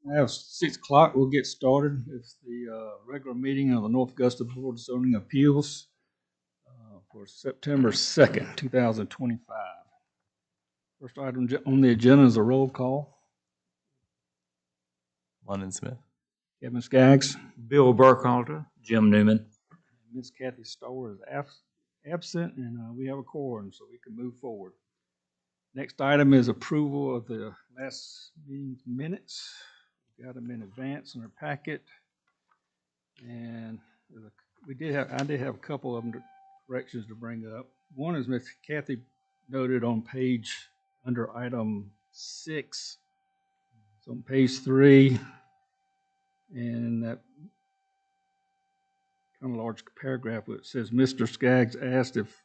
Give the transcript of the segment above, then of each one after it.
Now, 6 o'clock, we'll get started. It's the regular meeting of the North Augusta Board of Zoning Appeals for September 2nd, 2025. First item on the agenda is a roll call. London Smith. Kevin Skaggs. Bill Burkhalter. Jim Newman. Ms. Kathy Stower is absent, and we have a quorum, so we can move forward. Next item is approval of the last meeting's minutes. We got them in advance in our packet. And I did have a couple of corrections to bring up. One is Ms. Kathy noted on page under item 6. It's on page 3, and that kind of large paragraph where it says Mr. Skaggs asked if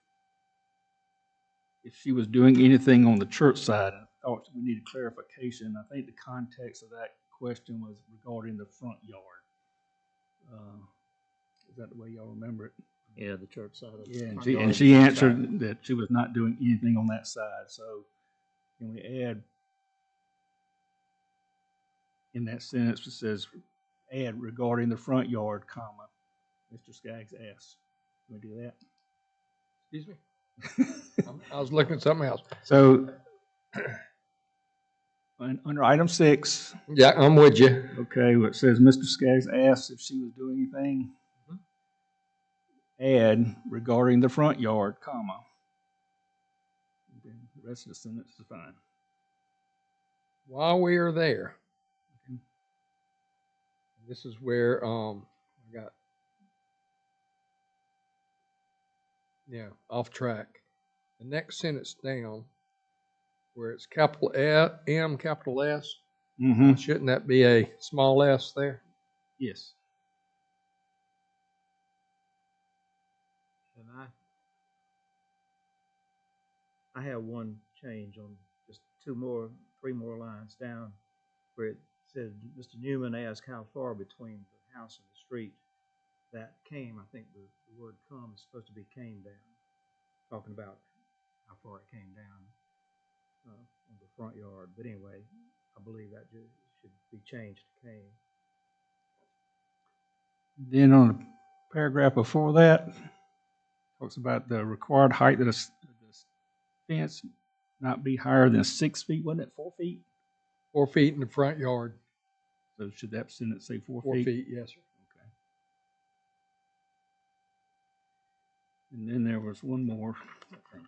she was doing anything on the church side. I thought we needed clarification. I think the context of that question was regarding the front yard. Is that the way y'all remember it? Yeah, the church side of Yeah, and she answered that she was not doing anything on that side. So can we add in that sentence, it says add regarding the front yard, comma, Mr. Skaggs asked. Can we do that? Excuse me? I was looking at something else. So under item 6. Yeah, I'm with you. Okay, where it says Mr. Skaggs asked if she was doing anything. Add regarding the front yard, comma. The rest of the sentence is fine. While we are there, this is where I got off track. The next sentence down, where it's capital M, capital S. Mm-hmm. Shouldn't that be a small s there? Yes. And I have one change on just 3 more lines down where it said Mr. Newman asked how far between the house and the street. That came, I think the word come is supposed to be came down, talking about how far it came down on the front yard. But anyway, I believe that should be changed to came. Then on the paragraph before that, talks about the required height of the fence not be higher than 6 feet, wasn't it 4 feet? 4 feet in the front yard. So should that sentence say 4 feet? 4 feet, yes, sir. Okay. And then there was one more, I think.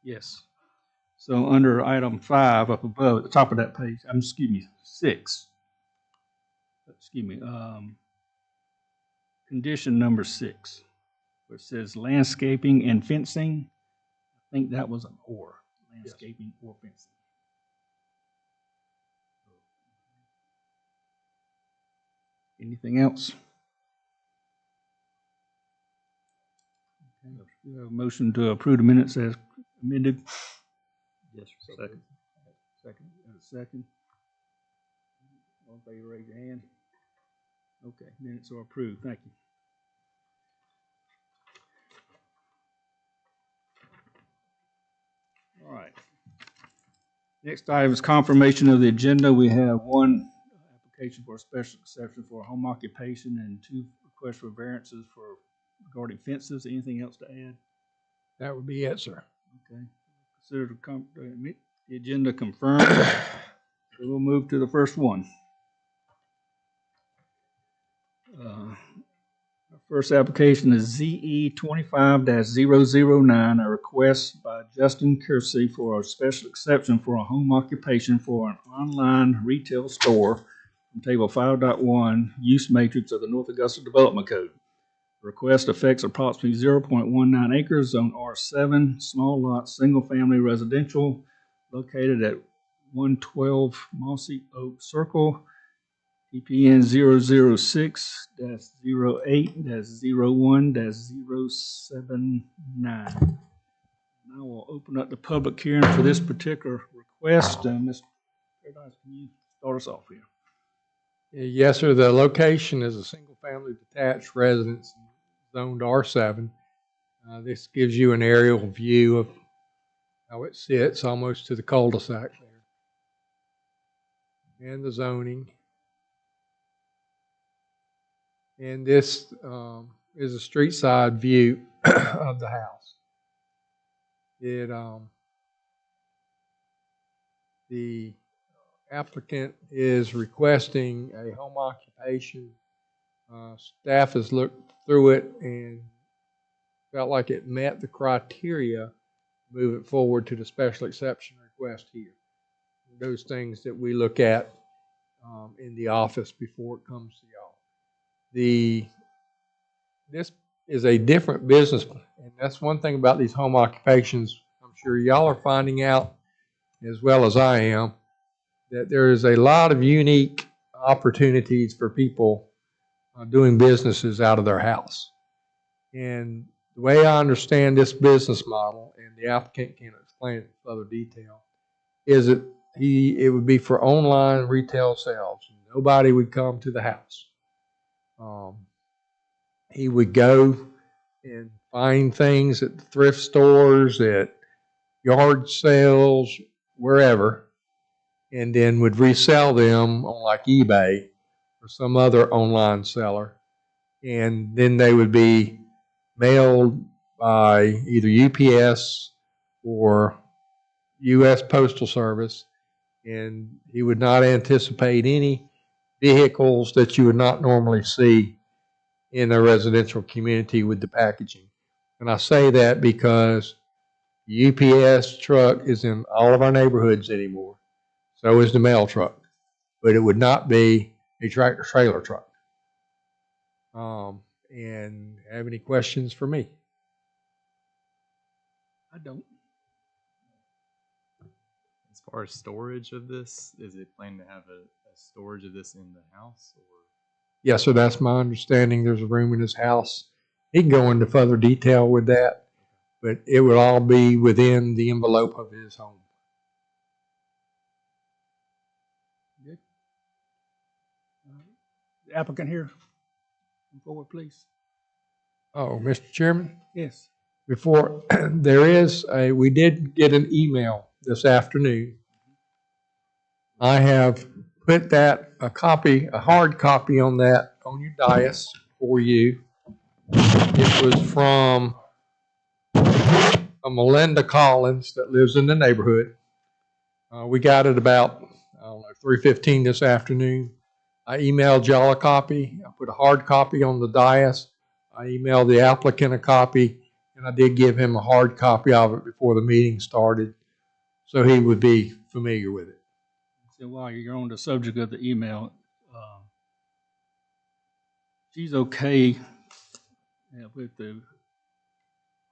Yes. So under item 5 up above at the top of that page, 6. Condition number 6, where it says landscaping and fencing. I think that was an or, landscaping or fencing. Anything else? Okay. We have a motion to approve the minutes as amended. Yes, sir. Second. All in favor, raise your hand. Okay, minutes are approved. Thank you. All right. Next item is confirmation of the agenda. We have one application for a special exception for a home occupation and 2 requests for variances for regarding fences. Anything else to add? That would be it, sir. Okay. Consider the agenda confirmed. So we'll move to the first one. Our first application is ZE 25-009, a request by Justin Kersey for a special exception for a home occupation for an online retail store from Table 5.1 use matrix of the North Augusta Development Code. The request affects approximately 0.19 acres, zone R7, small lot, single-family residential, located at 112 Mossy Oak Circle, TPN 006-08-01-079. I will open up the public hearing for this particular request. Mr. Paradise, can you start us off here? Yes, sir. The location is a single-family detached residence zoned R7. This gives you an aerial view of how it sits almost to the cul-de-sac there. and the zoning. And this is a street side view of the house. The applicant is requesting a home occupation. Staff has looked through it and felt like it met the criteria to move it forward to the special exception request here. Those things that we look at in the office before it comes to y'all. This is a different business, and that's one thing about these home occupations. I'm sure y'all are finding out as well as I am that there is a lot of unique opportunities for people doing businesses out of their house. And the way I understand this business model, and the applicant can explain it in further detail, is that it would be for online retail sales. Nobody would come to the house. He would go and find things at the thrift stores, at yard sales, wherever, and then would resell them on like eBay or some other online seller. And then they would be mailed by either UPS or U.S. Postal Service. And he would not anticipate any vehicles that you would not normally see in a residential community with the packaging. And I say that because the UPS truck is in all of our neighborhoods anymore. So is the mail truck. But it would not be a tractor trailer truck. And have any questions for me? I don't. As far as storage of this, is it planned to have a storage of this in the house, or? Yes, so that's my understanding. There's a room in his house. He can go into further detail with that, but it would all be within the envelope of his home. Good. The applicant here, come forward, please. Oh, Mr. Chairman, Yes. before we did get an email this afternoon. I have put a hard copy on that on your dais for you. It was from a Melinda Collins that lives in the neighborhood. We got it about, I don't know, 3:15 this afternoon. I emailed y'all a copy. I put a hard copy on the dais. I emailed the applicant a copy, and I did give him a hard copy of it before the meeting started, so he would be familiar with it. So while you're on the subject of the email, she's okay with the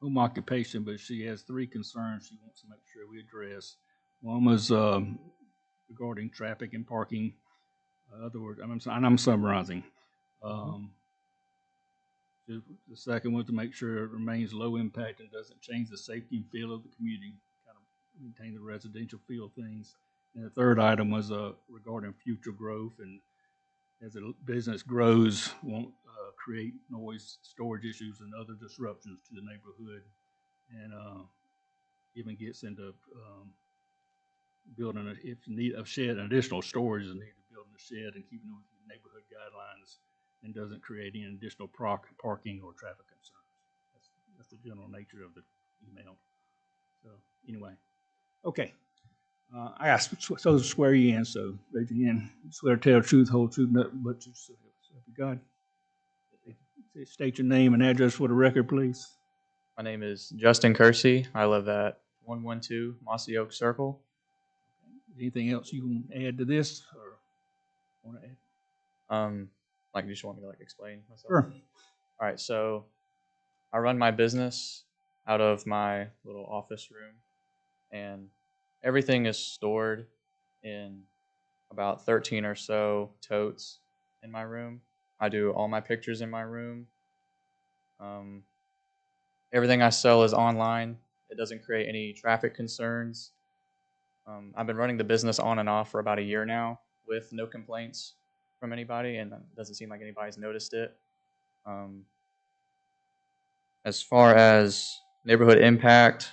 home occupation, but she has three concerns she wants to make sure we address. One was regarding traffic and parking. In other words, I'm summarizing. The second was to make sure it remains low impact and doesn't change the safety and feel of the community, kind of maintain the residential feel of things. And the third item was regarding future growth, and as the business grows, won't create noise, storage issues, and other disruptions to the neighborhood, and even gets into building if need a shed, additional storage is needed, building a shed and keeping with neighborhood guidelines, and doesn't create any additional parking or traffic concerns. That's the general nature of the email. So anyway, okay. I asked so to swear you in. So raise your hand. Swear to tell the truth, whole truth, nothing but you. So help you God. State your name and address for the record, please. My name is Justin Kersey. I live at 112 Mossy Oak Circle. Anything else you can add to this, or want to add? Like, you just want me to explain myself? Sure. All right, so I run my business out of my little office room, and everything is stored in about 13 or so totes in my room. I do all my pictures in my room. Everything I sell is online. It doesn't create any traffic concerns. I've been running the business on and off for about a year now with no complaints from anybody, and it doesn't seem like anybody's noticed it. As far as neighborhood impact,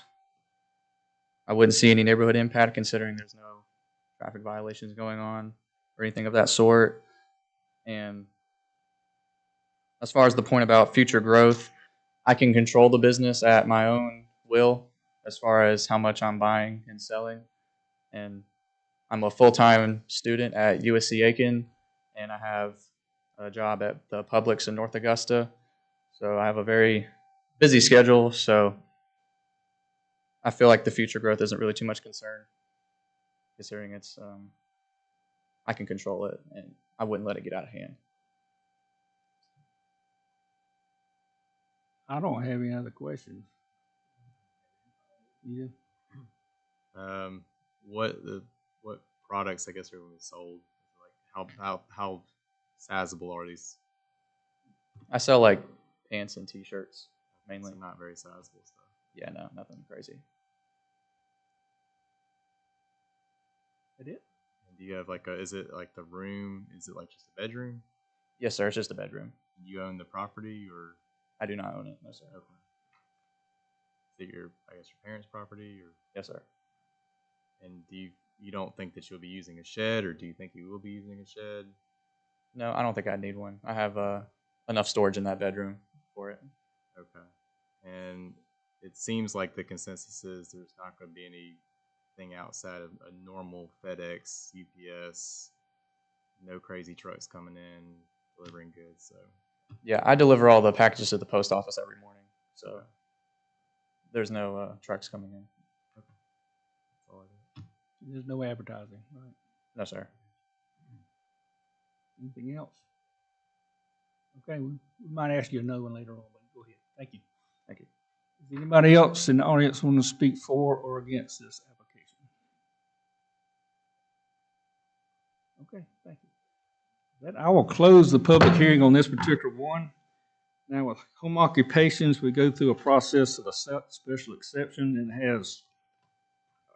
I wouldn't see any neighborhood impact considering there's no traffic violations going on. or anything of that sort. And as far as the point about future growth, I can control the business at my own will as far as how much I'm buying and selling. And I'm a full-time student at USC Aiken, and I have a job at the Publix in North Augusta. So I have a very busy schedule. So I feel like the future growth isn't really too much concern, considering it's I can control it, and I wouldn't let it get out of hand. I don't have any other questions. Yeah. What products I guess are being sold? Like how sizable are these? I sell like pants and T-shirts mainly. So not very sizable stuff. Yeah, no, nothing crazy. That it? And do you have like is it like the room? Is it like just a bedroom? Yes, sir. It's just a bedroom. You own the property or? I do not own it. No, sir. Okay. Is it I guess your parents' property or? Yes, sir. And you don't think that you'll be using a shed, or do you think you will be using a shed? No, I don't think I need one. I have enough storage in that bedroom for it. Okay. And it seems like the consensus is there's not going to be anything outside of a normal FedEx, UPS, no crazy trucks coming in delivering goods. So Yeah, I deliver all the packages to the post office every morning, so there's no trucks coming in. that's all I do. There's no advertising, right? No, sir. Anything else? Okay, we might ask you another one later on, but go ahead. Thank you. Thank you. Does anybody else in the audience want to speak for or against this application? Okay, thank you. Then I will close the public hearing on this particular one. Now with home occupations, we go through a process of a special exception and it has, I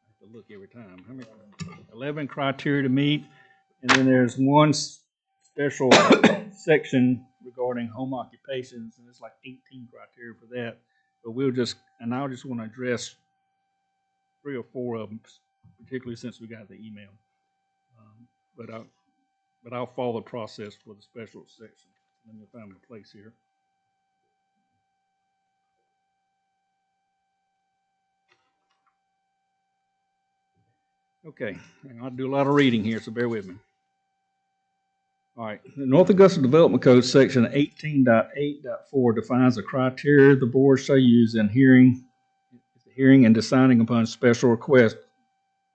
have to look every time, how many? 11 criteria to meet. And then there's one special section regarding home occupations, and it's like 18 criteria for that. But I'll just want to address 3 or 4 of them, particularly since we got the email. But I'll follow the process for the special section. Let me find my place here. Okay, and I'll do a lot of reading here, so bear with me. All right, the North Augusta Development Code section 18.8.4 defines the criteria the board shall use in hearing and deciding upon special requests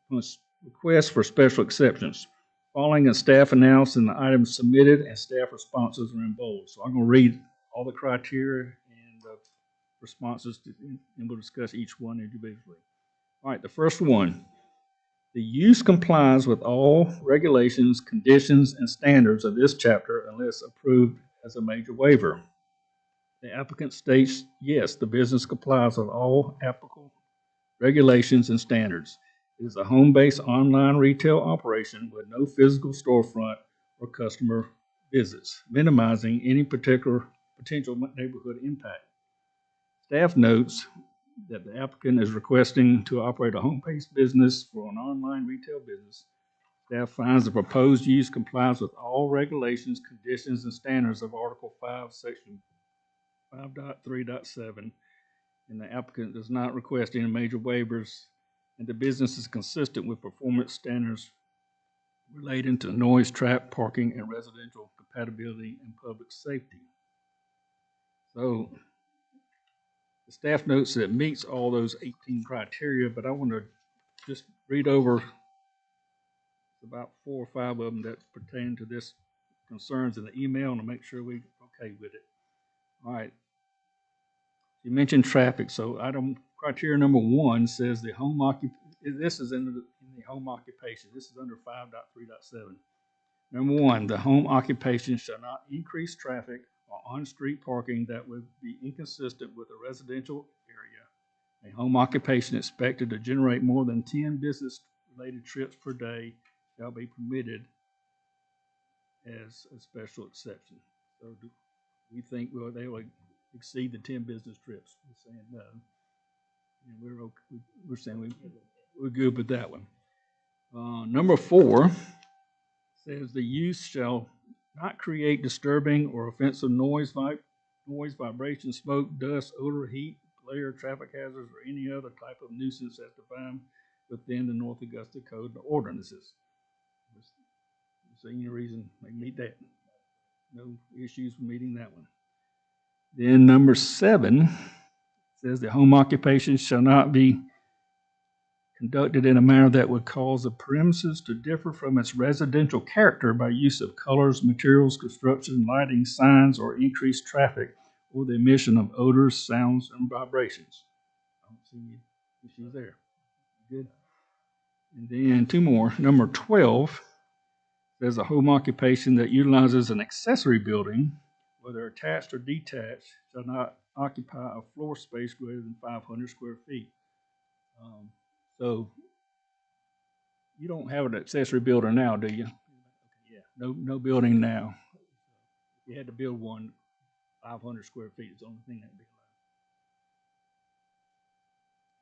for special exceptions. Following a staff analysis and the items submitted and staff responses are in bold. So I'm going to read all the criteria and the responses, and we'll discuss each one individually. All right, the first one. The use complies with all regulations, conditions, and standards of this chapter unless approved as a major waiver. The applicant states, yes, the business complies with all applicable regulations and standards. It is a home-based online retail operation with no physical storefront or customer visits, minimizing any particular potential neighborhood impact. Staff notes that the applicant is requesting to operate a home-based business for an online retail business. Staff finds the proposed use complies with all regulations, conditions, and standards of Article 5, Section 5.3.7, and the applicant does not request any major waivers, and the business is consistent with performance standards relating to noise, traffic, parking, and residential compatibility and public safety. So, the staff notes that it meets all those 18 criteria, but I want to just read over about 4 or 5 of them that pertain to this concerns in the email and to make sure we're okay with it. All right. You mentioned traffic, so criteria number 1 says the home this is in the home occupation. This is under 5.3.7. Number 1, the home occupation shall not increase traffic or on-street parking that would be inconsistent with a residential area. A home occupation expected to generate more than 10 business-related trips per day shall be permitted as a special exception. So do we think they will exceed the 10 business trips? We're saying no. And we're saying we're good with that one. Number 4, says the use shall not create disturbing or offensive noise, vibration, smoke, dust, odor, heat, glare, traffic hazards, or any other type of nuisance as defined within the North Augusta Code of Ordinances. See any reason they meet that? No issues with meeting that one. Then number 7 says the home occupation shall not be conducted in a manner that would cause the premises to differ from its residential character by use of colors, materials, construction, lighting, signs, or increased traffic, or the emission of odors, sounds, and vibrations. I don't see any issues there. Good. And then 2 more. Number 12 says a home occupation that utilizes an accessory building, whether attached or detached, shall not occupy a floor space greater than 500 square feet. So you don't have an accessory building now, do you? Yeah. No building now. If you had to build one, 500 square feet is the only thing that'd be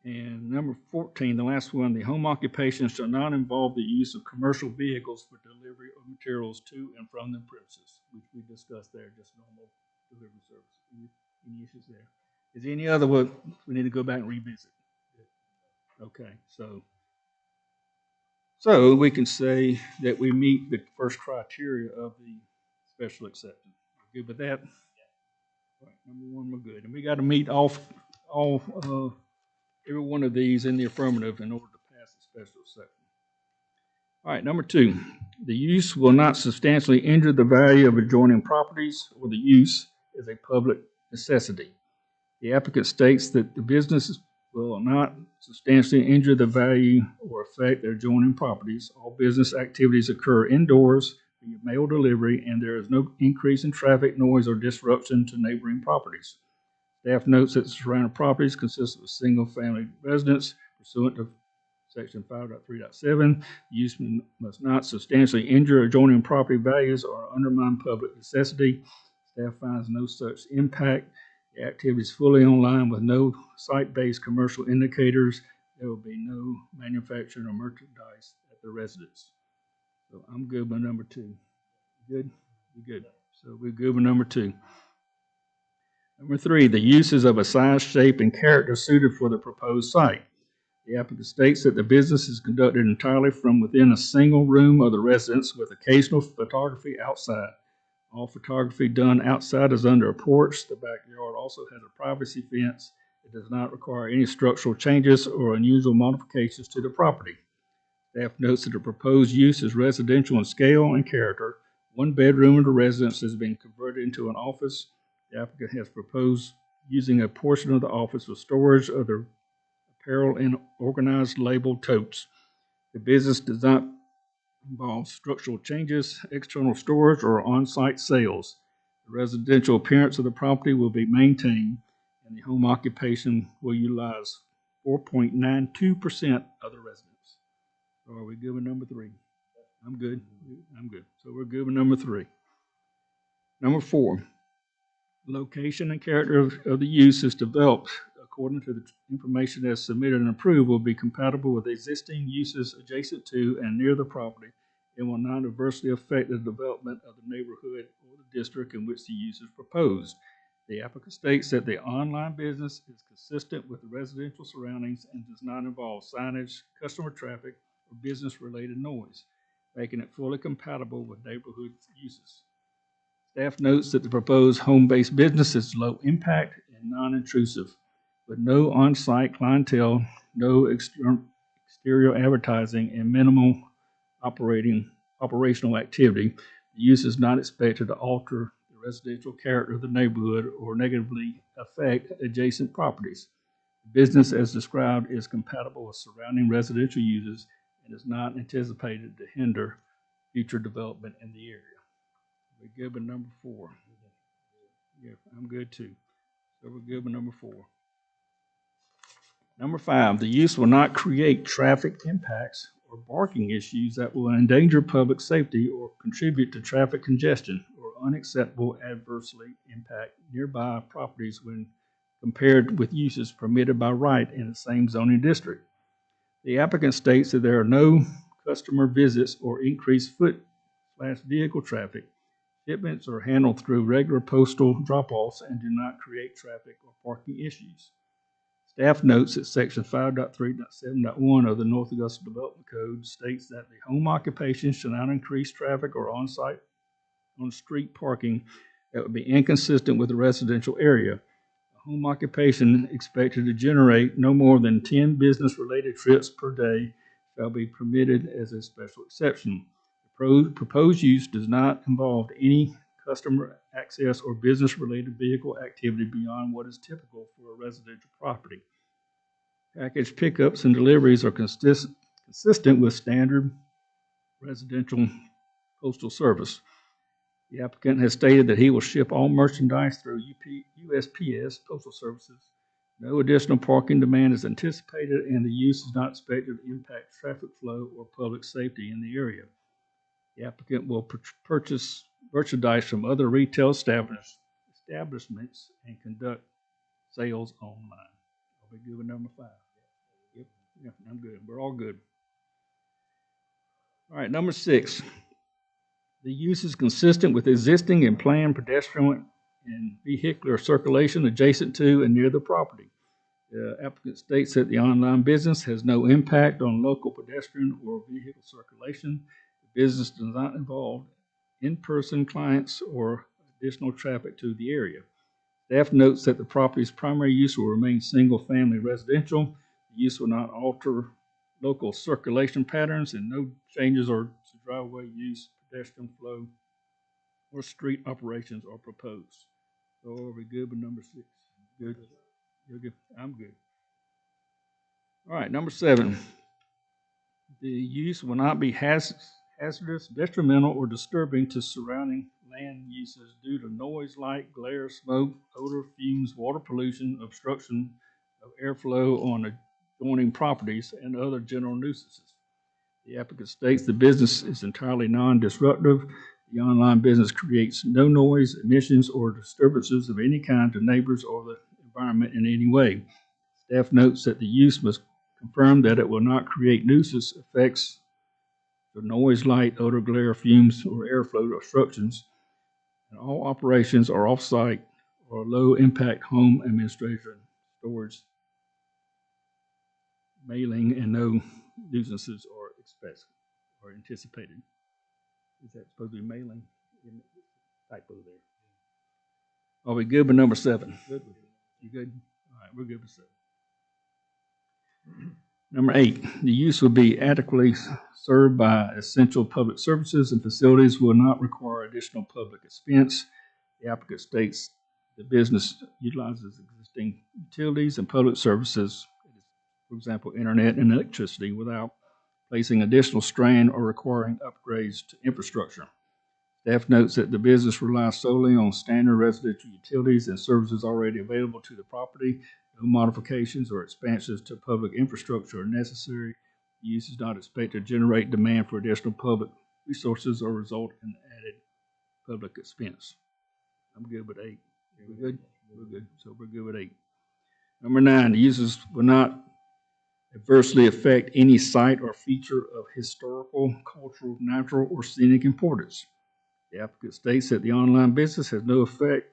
allowed. And number 14, the last one, the home occupation shall not involve the use of commercial vehicles for delivery of materials to and from the premises, which we discussed there, just normal delivery service. Any issues there? Is there any other one we need to go back and revisit? Okay, so we can say that we meet the first criteria of the special exception. We're good with that? Right, number 1, we're good. And we got to meet every one of these in the affirmative in order to pass the special exception. All right, number 2, the use will not substantially injure the value of adjoining properties, or the use is a public necessity. The applicant states that the business will not substantially injure the value or affect their adjoining properties. All business activities occur indoors via mail delivery, and there is no increase in traffic, noise, or disruption to neighboring properties. Staff notes that the surrounding properties consist of a single-family residence pursuant to Section 5.3.7. Use must not substantially injure adjoining property values or undermine public necessity. Staff finds no such impact. The activity is fully in line with no site-based commercial indicators. There will be no manufacturing or merchandise at the residence. So I'm good with number 2. Good? You're good. So we're good with number 2. Number 3, the uses of a size, shape, and character suited for the proposed site. The applicant states that the business is conducted entirely from within a single room of the residence with occasional photography outside. All photography done outside is under a porch. The backyard also has a privacy fence. It does not require any structural changes or unusual modifications to the property. Staff notes that the proposed use is residential in scale and character. 1 bedroom of the residence has been converted into an office. The applicant has proposed using a portion of the office for storage of their apparel in organized labeled totes. The business does not involve structural changes, external storage, or on-site sales. The residential appearance of the property will be maintained, and the home occupation will utilize 4.92% of the residence. So are we good with number 3? I'm good. I'm good. So we're good with number 3. Number 4, location and character of the use is developed according to the information that's submitted and approved will be compatible with existing uses adjacent to and near the property and will not adversely affect the development of the neighborhood or the district in which the use is proposed. The applicant states that the online business is consistent with the residential surroundings and does not involve signage, customer traffic, or business-related noise, making it fully compatible with neighborhood uses. Staff notes that the proposed home-based business is low impact and non-intrusive, with no on-site clientele, no exterior advertising, and minimal operational activity. The use is not expected to alter the residential character of the neighborhood or negatively affect adjacent properties. The business, as described, is compatible with surrounding residential uses and is not anticipated to hinder future development in the area. We're good with number 4. Yeah, I'm good too. So we're good with number 4. Number 5, the use will not create traffic impacts or parking issues that will endanger public safety or contribute to traffic congestion or unacceptable adversely impact nearby properties when compared with uses permitted by right in the same zoning district. The applicant states that there are no customer visits or increased foot vehicle traffic. Shipments are handled through regular postal drop-offs and do not create traffic or parking issues. Staff notes that Section 5.3.7.1 of the North Augusta Development Code states that the home occupation shall not increase traffic or on-street parking that would be inconsistent with the residential area. A home occupation expected to generate no more than 10 business-related trips per day shall be permitted as a special exception. The proposed use does not involve any customer access or business-related vehicle activity beyond what is typical for a residential property. Package pickups and deliveries are consistent with standard residential postal service. The applicant has stated that he will ship all merchandise through USPS Postal Services. No additional parking demand is anticipated, and the use is not expected to impact traffic flow or public safety in the area. The applicant will purchase merchandise from other retail establishments and conduct sales online. I'll be good with number 5. Yep, yeah, I'm good. We're all good. All right, number 6. The use is consistent with existing and planned pedestrian and vehicular circulation adjacent to and near the property. The applicant states that the online business has no impact on local pedestrian or vehicle circulation. The business does not involve in-person clients or additional traffic to the area. Staff notes that the property's primary use will remain single-family residential. The use will not alter local circulation patterns, and no changes to driveway use, pedestrian flow, or street operations are proposed. So are we good with number 6? Good. You're good. I'm good. All right, number 7. The use will not be hazardous, detrimental, or disturbing to surrounding land uses due to noise, light, glare, smoke, odor, fumes, water pollution, obstruction of airflow on adjoining properties, and other general nuisances. The applicant states the business is entirely non-disruptive. The online business creates no noise, emissions, or disturbances of any kind to neighbors or the environment in any way. Staff notes that the use must confirm that it will not create nuisance effects for noise, light, odor, glare, fumes, or airflow obstructions. And all operations are off-site or low-impact home administration, storage, mailing, and no nuisances are expected or anticipated. Is that supposed to be mailing? Typo there. Are we good with number 7? Good. You good? All right, we're good with 7. Number 8, the use will be adequately served by essential public services and facilities will not require additional public expense. The applicant states the business utilizes existing utilities and public services, for example, internet and electricity, without placing additional strain or requiring upgrades to infrastructure. Staff notes that the business relies solely on standard residential utilities and services already available to the property. No modifications or expansions to public infrastructure are necessary. The use is not expected to generate demand for additional public resources or result in added public expense. I'm good with 8. We're good? We're good. So we're good with 8. Number 9, the uses will not adversely affect any site or feature of historical, cultural, natural, or scenic importance. The applicant states that the online business has no effect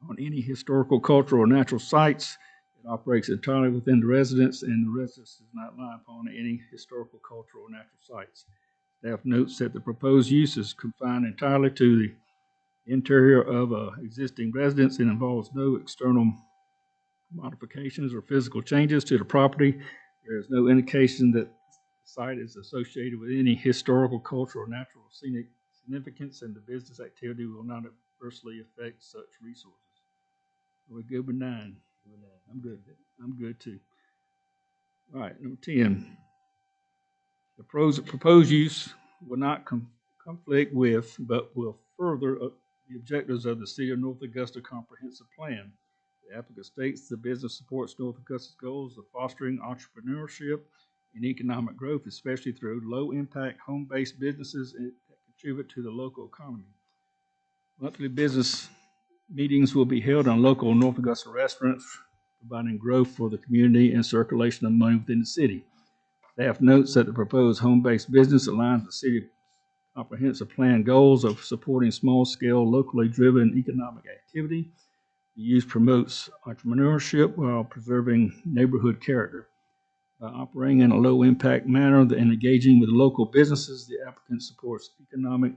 on any historical, cultural, or natural sites. It operates entirely within the residence, and the residence does not rely upon any historical, cultural, or natural sites. Staff notes that the proposed use is confined entirely to the interior of an existing residence and involves no external modifications or physical changes to the property. There is no indication that the site is associated with any historical, cultural, or natural scenic significance, and the business activity will not adversely affect such resources. We're good with 9. I'm good. I'm good too. All right, number 10. The proposed use will not conflict with, but will further the objectives of the City of North Augusta Comprehensive Plan. The applicant states the business supports North Augusta's goals of fostering entrepreneurship and economic growth, especially through low-impact home-based businesses that contribute to the local economy. Monthly business meetings will be held on local North Augusta restaurants, providing growth for the community and circulation of money within the city. Staff notes that the proposed home-based business aligns with city comprehensive plan goals of supporting small-scale, locally driven economic activity. The use promotes entrepreneurship while preserving neighborhood character. By operating in a low-impact manner and engaging with local businesses, the applicant supports economic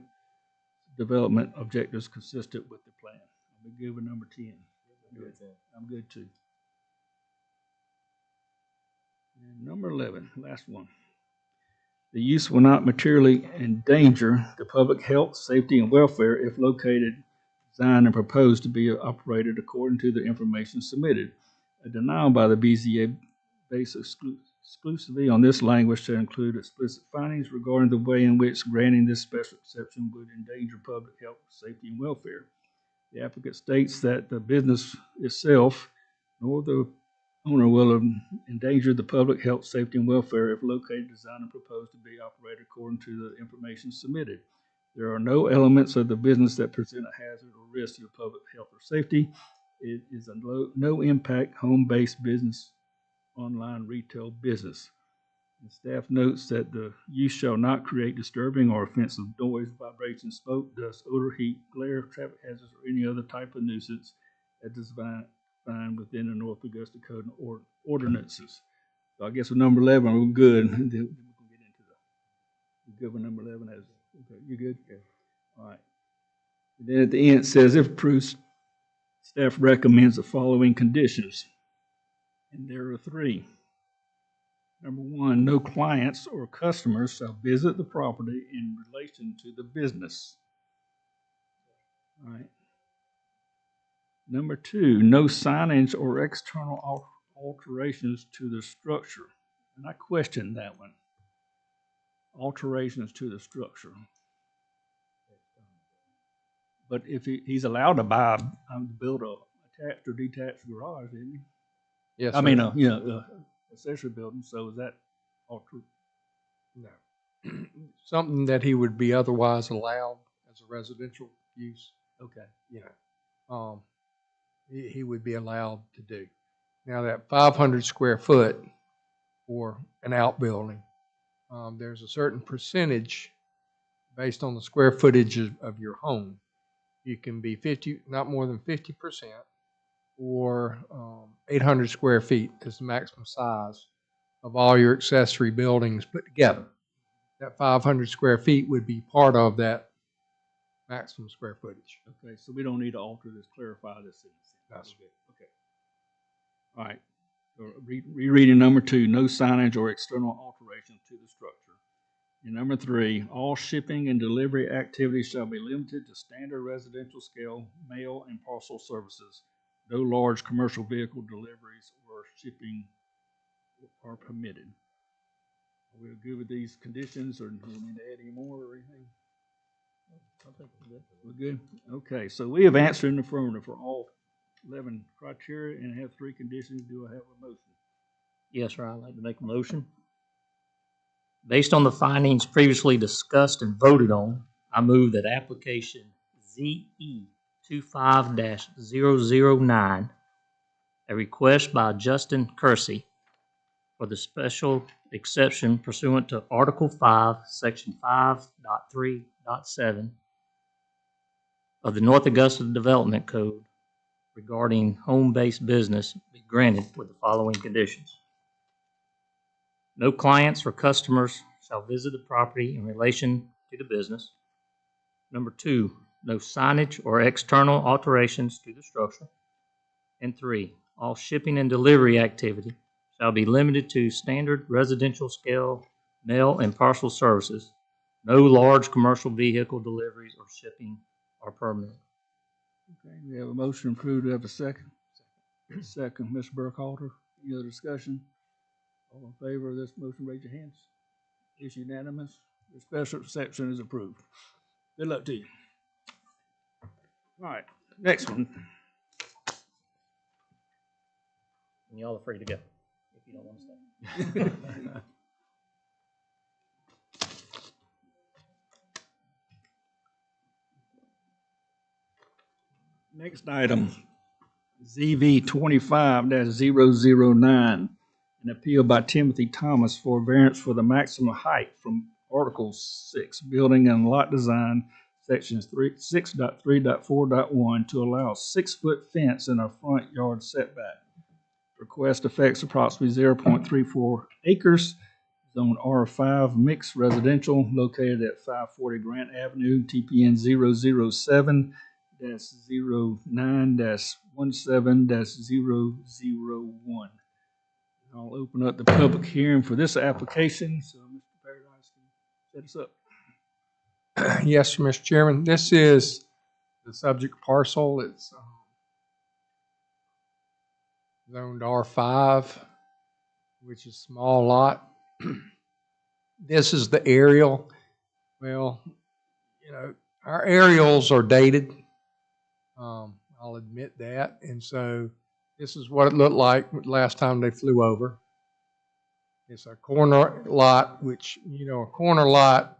development objectives consistent with the plan. I'm good with number 10. Good. I'm good too. And number 11, last one. The use will not materially endanger the public health, safety, and welfare if located, designed, and proposed to be operated according to the information submitted. A denial by the BZA based exclusively on this language to include explicit findings regarding the way in which granting this special exception would endanger public health, safety, and welfare. The applicant states that the business itself nor the owner will endanger the public health, safety, and welfare if located, designed, and proposed to be operated according to the information submitted. There are no elements of the business that present a hazard or risk to the public health or safety. It is a no-impact, home-based business, online retail business. The staff notes that the use shall not create disturbing or offensive noise, vibration, smoke, dust, odor, heat, glare, traffic hazards, or any other type of nuisance as defined within the North Augusta Code and ordinances. So I guess with number 11, we're good. Then we can get into the good with number 11. Okay, you good? Okay. All right. And then at the end it says, if approved, staff recommends the following conditions. And there are 3. Number 1, no clients or customers shall visit the property in relation to the business. All right. Number 2, no signage or external alterations to the structure. And I question that one. Alterations to the structure. But if he's allowed to build a attached or detached garage, isn't he? Yes, I mean, sir. accessory building. So is that altered? No. Something that he would be otherwise allowed as a residential use, Okay. he would be allowed to do. Now that 500 square foot for an outbuilding, there's a certain percentage based on the square footage of your home. You can be not more than 50%, or 800 square feet is the maximum size of all your accessory buildings put together. That 500 square feet would be part of that maximum square footage. Okay, so we don't need to alter this, clarify this. That's good. Okay. All right. So rereading number 2, no signage or external alterations to the structure. And number 3, all shipping and delivery activities shall be limited to standard residential scale mail and parcel services. No large commercial vehicle deliveries or shipping are permitted. Are we good with these conditions, or do we need to add any more or anything? I think we're good. Okay, so we have answered in the affirmative for all 11 criteria and have 3 conditions. Do I have a motion? Yes, sir. I'd like to make a motion. Based on the findings previously discussed and voted on, I move that application ZE 25-009, a request by Justin Kersey for the special exception pursuant to Article 5, Section 5.3.7 of the North Augusta Development Code regarding home-based business be granted with the following conditions. No clients or customers shall visit the property in relation to the business. Number 2, no signage or external alterations to the structure. And 3, all shipping and delivery activity shall be limited to standard residential scale mail and parcel services. No large commercial vehicle deliveries or shipping are permitted. Okay, we have a motion approved. Do we have a second? Second, Mr. Burkhalter. Any other discussion? All in favor of this motion, raise your hands. It's unanimous. The special exception is approved. Good luck to you. All right, next one. And y'all are free to go if you don't want to stay. Next item, ZV 25-009, an appeal by Timothy Thomas for variance for the maximum height from Article 6, Building and Lot Design, Sections 6.3.4.1 to allow a 6-foot fence in a front yard setback. Request affects approximately 0.34 acres, zone R5 mixed residential located at 540 Grant Avenue, TPN 007-09-17-001. I'll open up the public hearing for this application, so Mr. Paradise can set us up. Yes, Mr. Chairman, this is the subject parcel. It's zoned R5, which is small lot. This is the aerial. Well, you know, our aerials are dated. I'll admit that. And so this is what it looked like last time they flew over. It's a corner lot, which, you know, a corner lot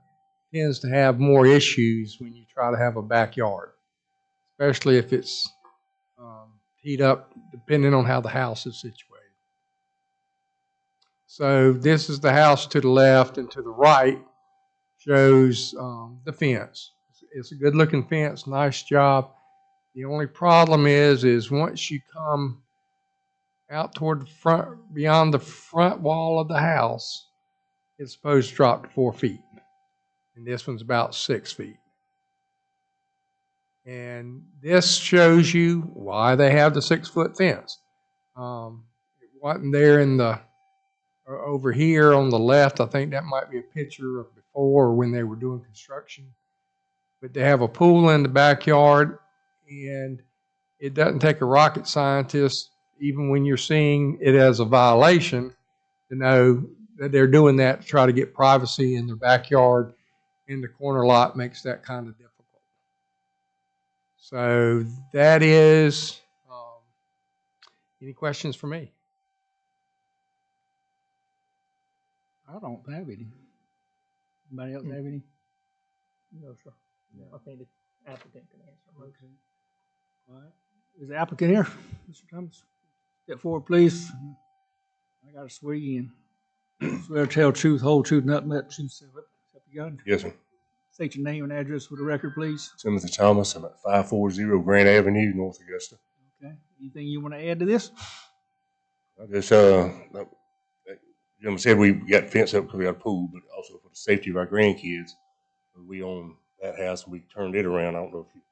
tends to have more issues when you try to have a backyard, especially if it's teed up depending on how the house is situated. So this is the house to the left, and to the right shows the fence. It's a good looking fence, nice job. The only problem is once you come out toward the front, beyond the front wall of the house, it's supposed to drop to 4 feet. And this one's about 6 feet. And this shows you why they have the 6-foot fence. It wasn't there in the, over here on the left. I think that might be a picture of before when they were doing construction. But they have a pool in the backyard, and it doesn't take a rocket scientist, even when you're seeing it as a violation, to know that they're doing that to try to get privacy in their backyard, and the corner lot makes that kind of difficult. So that is, any questions for me? I don't have any. Anybody else have any? No, sir. I think the applicant can answer. Okay. All right. Is the applicant here? Mr. Thomas? Step forward, please. I got to swear you in. Swear to tell truth, whole truth, nothing but truth. So help you God. Yes, sir. State your name and address for the record, please. Timothy Thomas. I'm at 540 Grant Avenue, North Augusta. Okay. Anything you want to add to this? I just, Jim said we got fence up because we got a pool, but also for the safety of our grandkids. We own that house and we turned it around. I don't know if you've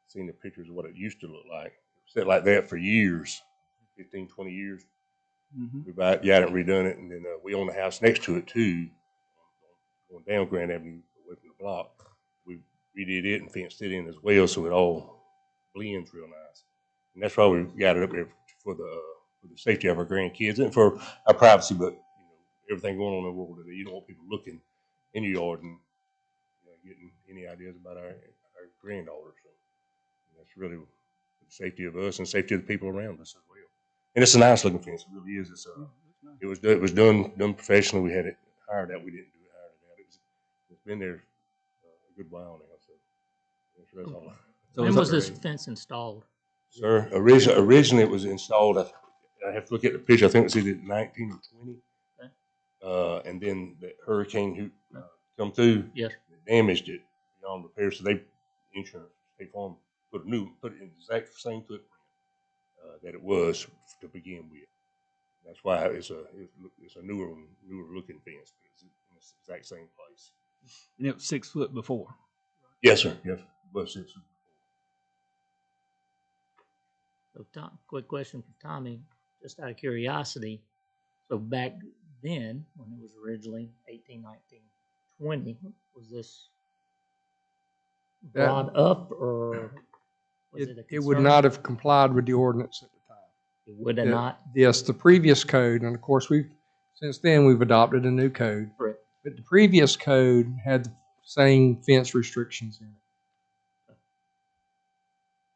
seen the pictures of what it used to look like. It sat like that for years, 15, 20 years. Mm-hmm. We got it and redone it, and then we own the house next to it too, going down Grand Avenue away from the block. We redid it and fenced it in as well, so it all blends real nice. And that's why we got it up there for the safety of our grandkids and for our privacy. But you know, everything going on in the world today, you don't want people looking in your yard and getting any ideas about our granddaughters. So that's really the safety of us and safety of the people around us as well. And it's a nice looking fence. It really is. It's it was done professionally. We had it hired out. We didn't do it hired out. It's been there a good while now. So that's all. So When was this fence installed? Sir, originally it was installed. I have to look at the picture. I think it was either 19 or 20. Okay. And then the hurricane come through. Yes. Damaged it beyond repair. So insurance, State Farm put it in the exact same footprint that it was to begin with. That's why it's a newer looking fence, but it's in the exact same place. And it was 6 foot before. Yes, sir. Yes, it was 6 foot. So, Tom, quick question for Tommy, just out of curiosity. So back then, when it was originally 18, 19, 20, was this brought up, or was it a concern? It would not have complied with the ordinance at the time. It would have not? Yes, the previous code, and of course since then we've adopted a new code. Correct. But the previous code had the same fence restrictions in it.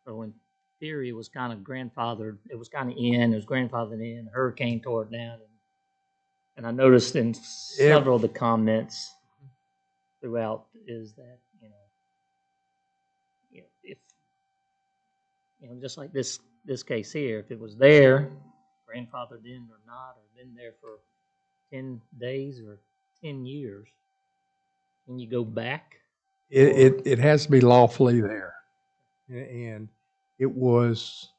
So in theory, it was kind of grandfathered. It was kind of it was grandfathered in. The hurricane tore it down, and I noticed in several of the comments throughout is that if just like this case here, if it was there, grandfathered in or not, or been there for 10 days or 10 years, Can you go back? It has to be lawfully there. And it was,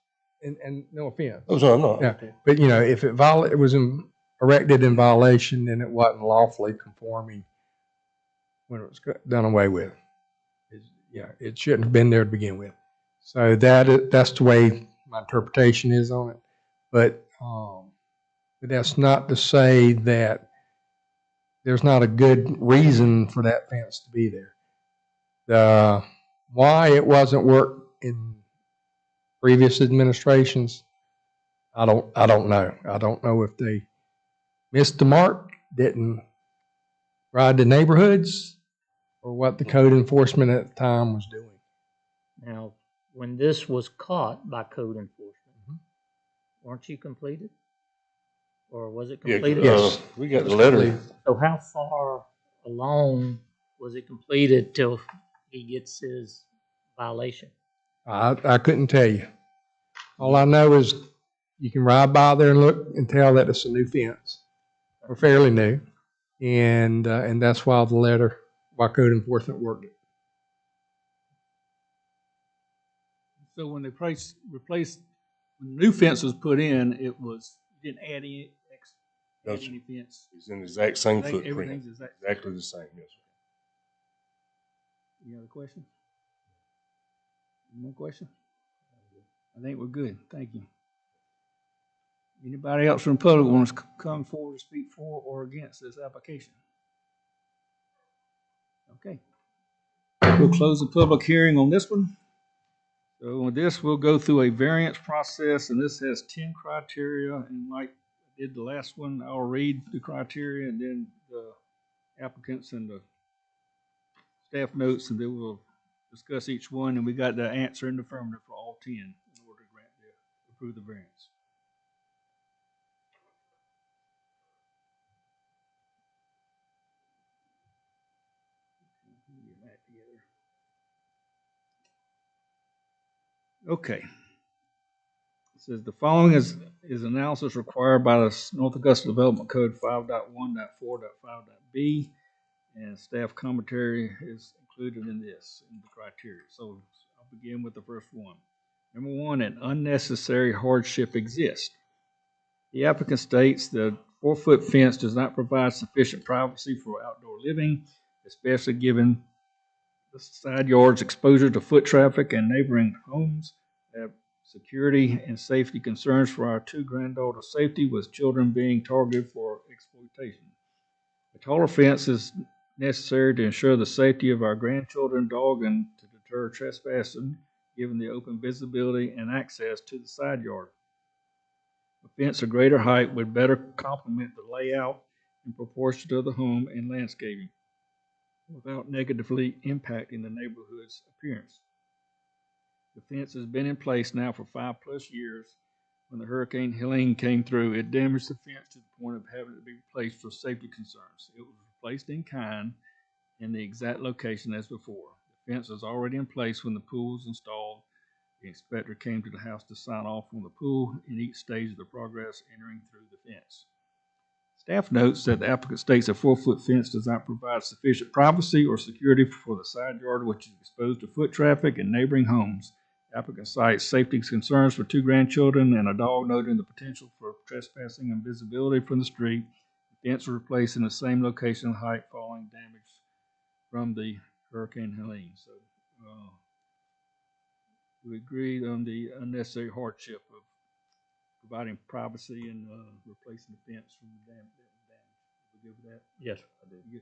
and no offense. Oh, sorry, no. Yeah, but you know, if it erected in violation, then it wasn't lawfully conforming when it was done away with. Yeah, it shouldn't have been there to begin with. So that's the way my interpretation is on it. But that's not to say that there's not a good reason for that fence to be there. Why it wasn't worked in previous administrations, I don't know. I don't know if they missed the mark, didn't ride the neighborhoods, or what the code enforcement at the time was doing. Now, when this was caught by code enforcement, weren't you completed? Or was it Yeah, completed? Yes. we got the letter. Completed. So how far along was it completed till he gets his violation? I couldn't tell you. All I know is you can ride by there and look and tell that it's a new fence, or fairly new, and that's why why code enforcement worked it. So when they replaced, when the new fence was put in, it was, you didn't add No, add sir. any fence. It's in the exact same footprint. Everything's Exactly the same, yes, sir. Any other question? Any more question? I think we're good. Thank you. Anybody else from the public wants to come forward to speak for or against this application? Okay. We'll close the public hearing on this one. So with this, we'll go through a variance process, and this has 10 criteria. And like I did the last one, I'll read the criteria and then the applicants and the staff notes, and then we'll discuss each one. And we got the answer in the affirmative for all 10 in order to approve the variance. Get that together. Okay. It says the following is analysis required by the North Augusta Development Code 5.1.4.5.b, and staff commentary is included in this, in the criteria. So I'll begin with the first one. Number one, an unnecessary hardship exists. The applicant states the 4-foot fence does not provide sufficient privacy for outdoor living, especially given the side yard's exposure to foot traffic and neighboring homes. Security and safety concerns for our 2 granddaughters' safety, with children being targeted for exploitation. A taller fence is necessary to ensure the safety of our grandchildren, dog, and to deter trespassing, given the open visibility and access to the side yard. A fence of greater height would better complement the layout and proportion to the home and landscaping, without negatively impacting the neighborhood's appearance. The fence has been in place now for 5+ years. When the Hurricane Helene came through, it damaged the fence to the point of having to be replaced for safety concerns. It was replaced in kind in the exact location as before. The fence was already in place when the pool was installed. The inspector came to the house to sign off on the pool in each stage of the progress entering through the fence. Staff notes that the applicant states a 4-foot fence does not provide sufficient privacy or security for the side yard, which is exposed to foot traffic and neighboring homes. The applicant cites safety concerns for 2 grandchildren and a dog, noting the potential for trespassing and visibility from the street. The fence was replaced in the same location and height following damage from the Hurricane Helene. So we agreed on the unnecessary hardship of providing privacy and replacing the fence from the damage. We good with that? Yes.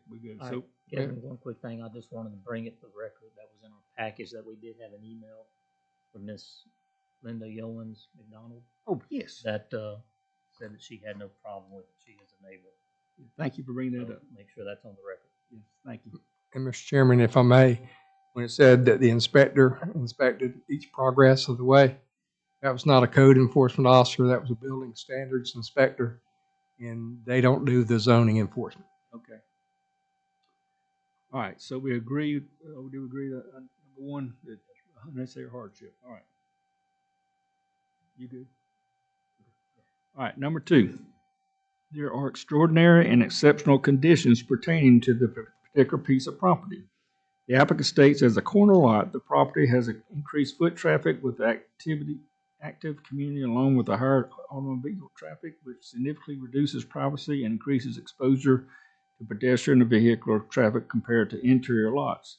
We good. All So right. Yeah, one quick thing, I just wanted to bring it to the record, that was in our package, that we did have an email from Miss Linda Yeomans McDonald oh yes, that said that she had no problem with it. She is a neighbor. thank you for bringing that So up. make sure that's on the record. Yes, thank you. And Mr. Chairman, if I may, when it said that the inspector inspected each progress of the way, that was not a code enforcement officer, that was a building standards inspector, and they don't do the zoning enforcement. Okay. All right. So we agree. We do agree that number one, that unnecessary hardship. All right. You good? All right. Number 2, there are extraordinary and exceptional conditions pertaining to the particular piece of property. The applicant states as a corner lot, the property has increased foot traffic with active community along with the higher automobile traffic, which significantly reduces privacy and increases exposure to pedestrian and vehicular traffic compared to interior lots.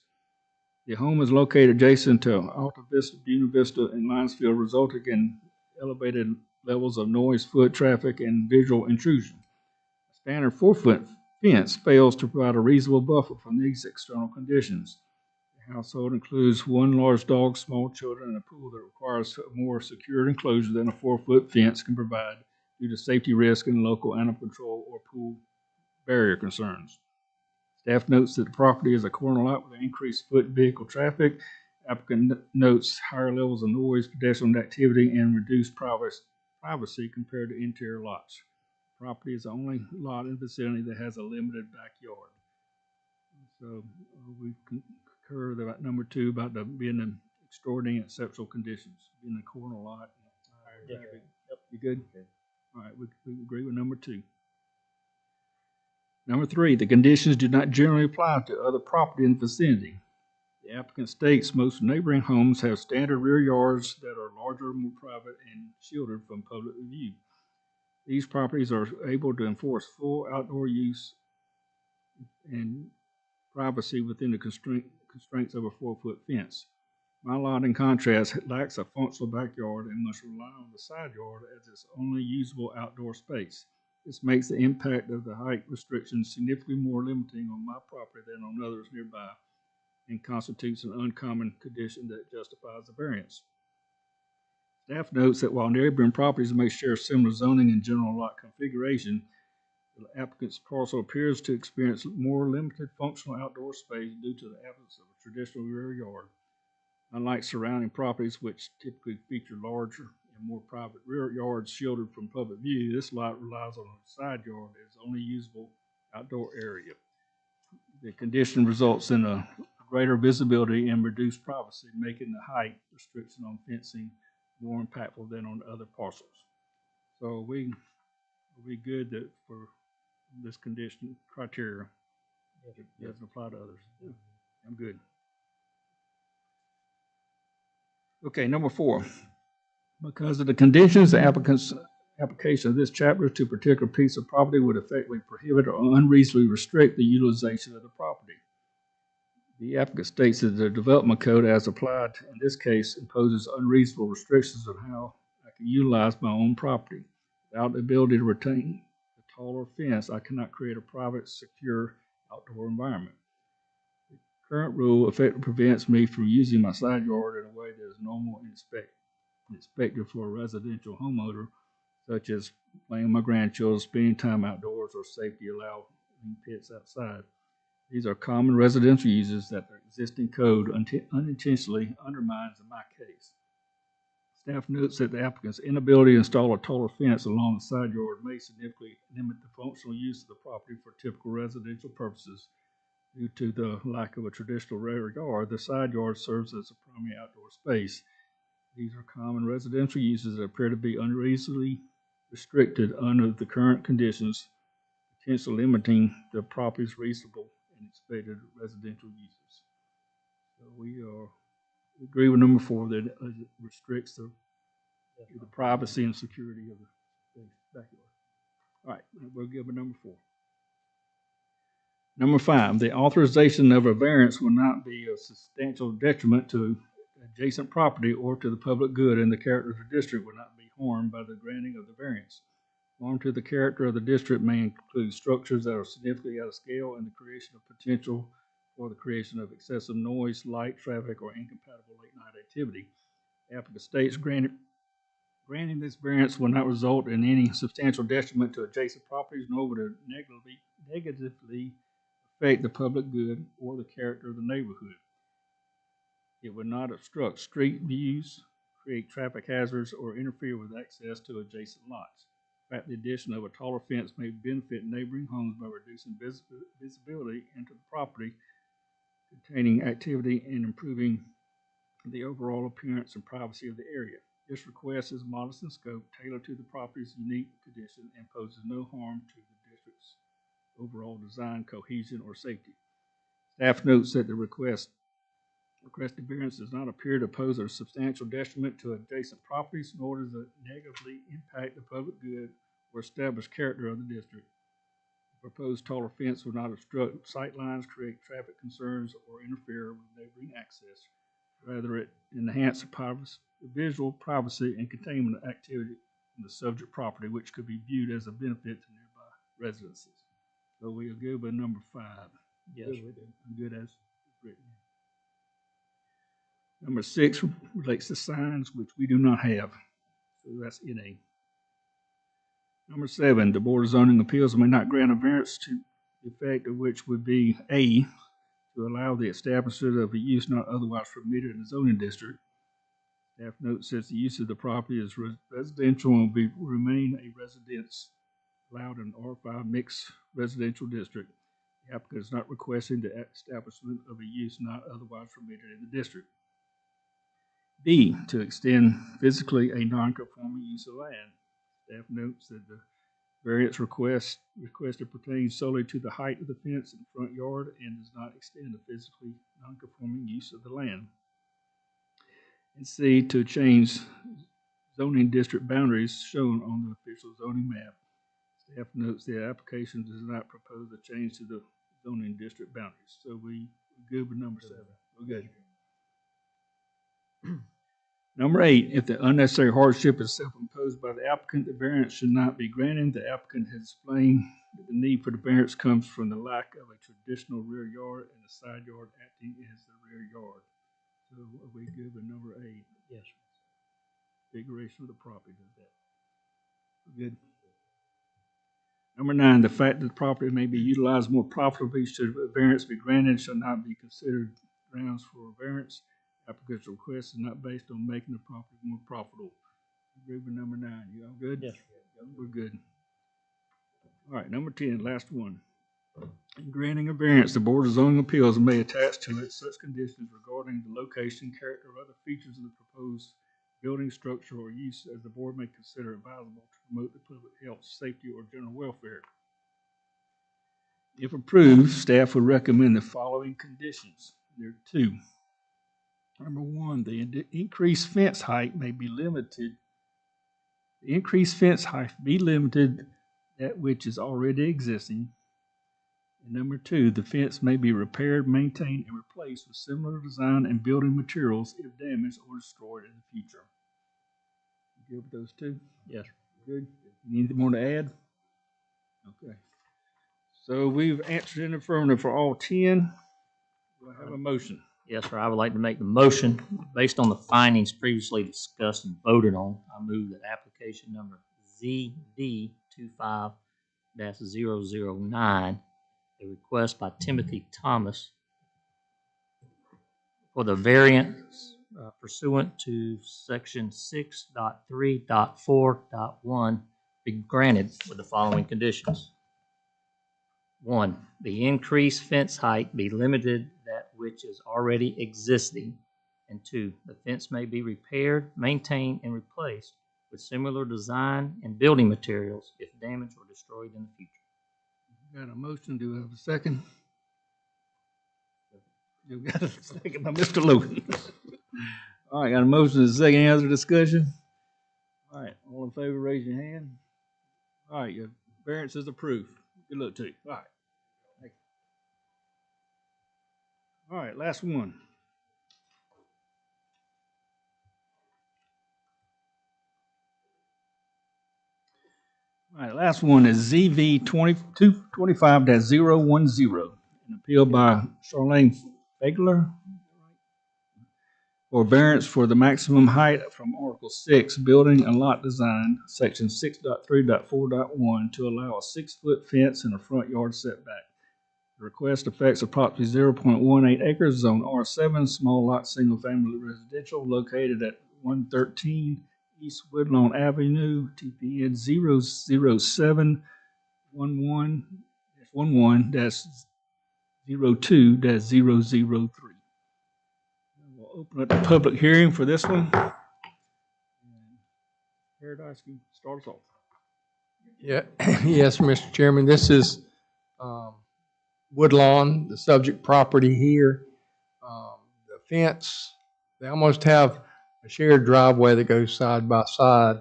The home is located adjacent to Alta Vista, Buena Vista, and Linesfield, resulting in elevated levels of noise, foot traffic, and visual intrusion. A standard 4-foot fence fails to provide a reasonable buffer from these external conditions. The household includes one large dog, small children, and a pool that requires a more secure enclosure than a 4-foot fence can provide due to safety risk and local animal control or pool barrier concerns. Staff notes that the property is a corner lot with increased foot vehicle traffic. Applicant notes higher levels of noise, pedestrian activity, and reduced privacy compared to interior lots. Property is the only lot in the vicinity that has a limited backyard. So we concur about number 2 about being an extraordinary and exceptional conditions, being a corner lot. Yeah. Yep. You good? Okay. All right, we agree with number 2. Number 3, the conditions do not generally apply to other property in the vicinity. The applicant states most neighboring homes have standard rear yards that are larger, more private, and shielded from public view. These properties are able to enforce full outdoor use and privacy within the constraints of a 4-foot fence. My lot, in contrast, lacks a functional backyard and must rely on the side yard as its only usable outdoor space. This makes the impact of the height restrictions significantly more limiting on my property than on others nearby and constitutes an uncommon condition that justifies the variance. Staff notes that while neighboring properties may share similar zoning and general lot configuration, the applicant's parcel appears to experience more limited functional outdoor space due to the absence of a traditional rear yard. Unlike surrounding properties, which typically feature larger and more private rear yards shielded from public view, this lot relies on a side yard as the only usable outdoor area. The condition results in a greater visibility and reduced privacy, making the height restriction on fencing more impactful than on other parcels. So we good that for this condition criteria, it doesn't apply to others. I'm good. Okay, number 4. Because of the conditions, the applicant's application of this chapter to a particular piece of property would effectively prohibit or unreasonably restrict the utilization of the property. The applicant states that the development code as applied in this case imposes unreasonable restrictions on how I can utilize my own property. Without the ability to retain a taller fence, I cannot create a private, secure outdoor environment. The current rule effectively prevents me from using my side yard in a way that is normal and expected for a residential homeowner, such as playing with my grandchildren, spending time outdoors, or safety allowing pets outside. These are common residential uses that the existing code unintentionally undermines in my case. Staff notes that the applicant's inability to install a taller fence along the side yard may significantly limit the functional use of the property for typical residential purposes. Due to the lack of a traditional rear yard, the side yard serves as a primary outdoor space. These are common residential uses that appear to be unreasonably restricted under the current conditions, potentially limiting the property's reasonable and expected residential uses. So we agree with number 4 that it restricts the privacy and security of the backyard. All right, we'll give it number 4. Number 5, the authorization of a variance will not be a substantial detriment to adjacent property or to the public good, and the character of the district will not be harmed by the granting of the variance. Harm to the character of the district may include structures that are significantly out of scale and the creation of potential for the creation of excessive noise, light, traffic, or incompatible late-night activity. Applicant states granting this variance will not result in any substantial detriment to adjacent properties, nor would it negatively affect the public good or the character of the neighborhood. It would not obstruct street views, create traffic hazards, or interfere with access to adjacent lots. In fact, the addition of a taller fence may benefit neighboring homes by reducing visibility into the property containing activity and improving the overall appearance and privacy of the area. This request is modest in scope, tailored to the property's unique condition, and poses no harm to the district's overall design, cohesion, or safety. Staff notes that the requested variance does not appear to pose a substantial detriment to adjacent properties, nor does it negatively impact the public good or established character of the district. The proposed taller fence will not obstruct sight lines, create traffic concerns, or interfere with neighboring access. Rather, it enhances visual privacy and containment activity on the subject property, which could be viewed as a benefit to nearby residences. So we are good with number 5. Yes. I'm good as written. Number 6 relates to signs, which we do not have. So that's NA. Number 7, the Board of Zoning Appeals may not grant a variance to the effect of which would be A, to allow the establishment of a use not otherwise permitted in the zoning district. Staff notes that the use of the property is residential and will remain a residence allowed in R5 mixed residential district. The applicant is not requesting the establishment of a use not otherwise permitted in the district. B, to extend physically a non-conforming use of land. Staff notes that the variance requested pertains solely to the height of the fence in the front yard and does not extend the physically non-conforming use of the land. And C, to change zoning district boundaries shown on the official zoning map. Staff notes the application does not propose a change to the zoning district boundaries. So we're good with number 7. We're good. Number 8, if the unnecessary hardship is self-imposed by the applicant, the variance should not be granted. The applicant has explained that the need for the variance comes from the lack of a traditional rear yard and the side yard acting as the rear yard. So are we good with number 8? Yes. Configuration of the property does that. We're good. Number 9, the fact that the property may be utilized more profitably should a variance be granted shall not be considered grounds for a variance. Applicant's request is not based on making the property more profitable. Agree with number 9. You all good? Yes. We're good. All right, number 10, last one. In granting a variance, the Board of Zoning Appeals may attach to it such conditions regarding the location, character, or other features of the proposed building, structure, or use as the board may consider advisable to promote the public health, safety, or general welfare. If approved, staff would recommend the following conditions. There are 2. Number 1, the increased fence height may be limited. The increased fence height be limited that which is already existing. And number 2, the fence may be repaired, maintained, and replaced with similar design and building materials if damaged or destroyed in the future. You good with those 2? Yes. Good. Anything more to add? Okay. So we've answered in affirmative for all 10. Do I have a motion? Yes, sir. I would like to make the motion based on the findings previously discussed and voted on. I move that application number ZV25-009, a request by Timothy Thomas for the variance pursuant to section 6.3.4.1 be granted with the following conditions. 1, the increased fence height be limited that which is already existing. And 2, the fence may be repaired, maintained, and replaced with similar design and building materials if damaged or destroyed in the future. Got a motion. Do we have a second? You got a second by Mr. Logan. All right, got a motion and a second. Any other discussion? All right, all in favor, raise your hand. All right, your variance is approved. Good luck to you. All right. Thank you. All right, last one. All right, last one is ZV 2225-010, an appeal by Charlene Fagler for variance for the maximum height from Article 6, Building and Lot Design, Section 6.3.4.1, to allow a 6-foot fence in a front yard setback. The request affects approximately 0.18 acres, Zone R7, small lot, single-family residential, located at 113 East Woodlawn Avenue, TPN 00711-11-02-003. We'll open up the public hearing for this one. Paradise, can you start us off? Yeah, yes, Mr. Chairman, this is Woodlawn, the subject property here. The fence, they almost have a shared driveway that goes side by side.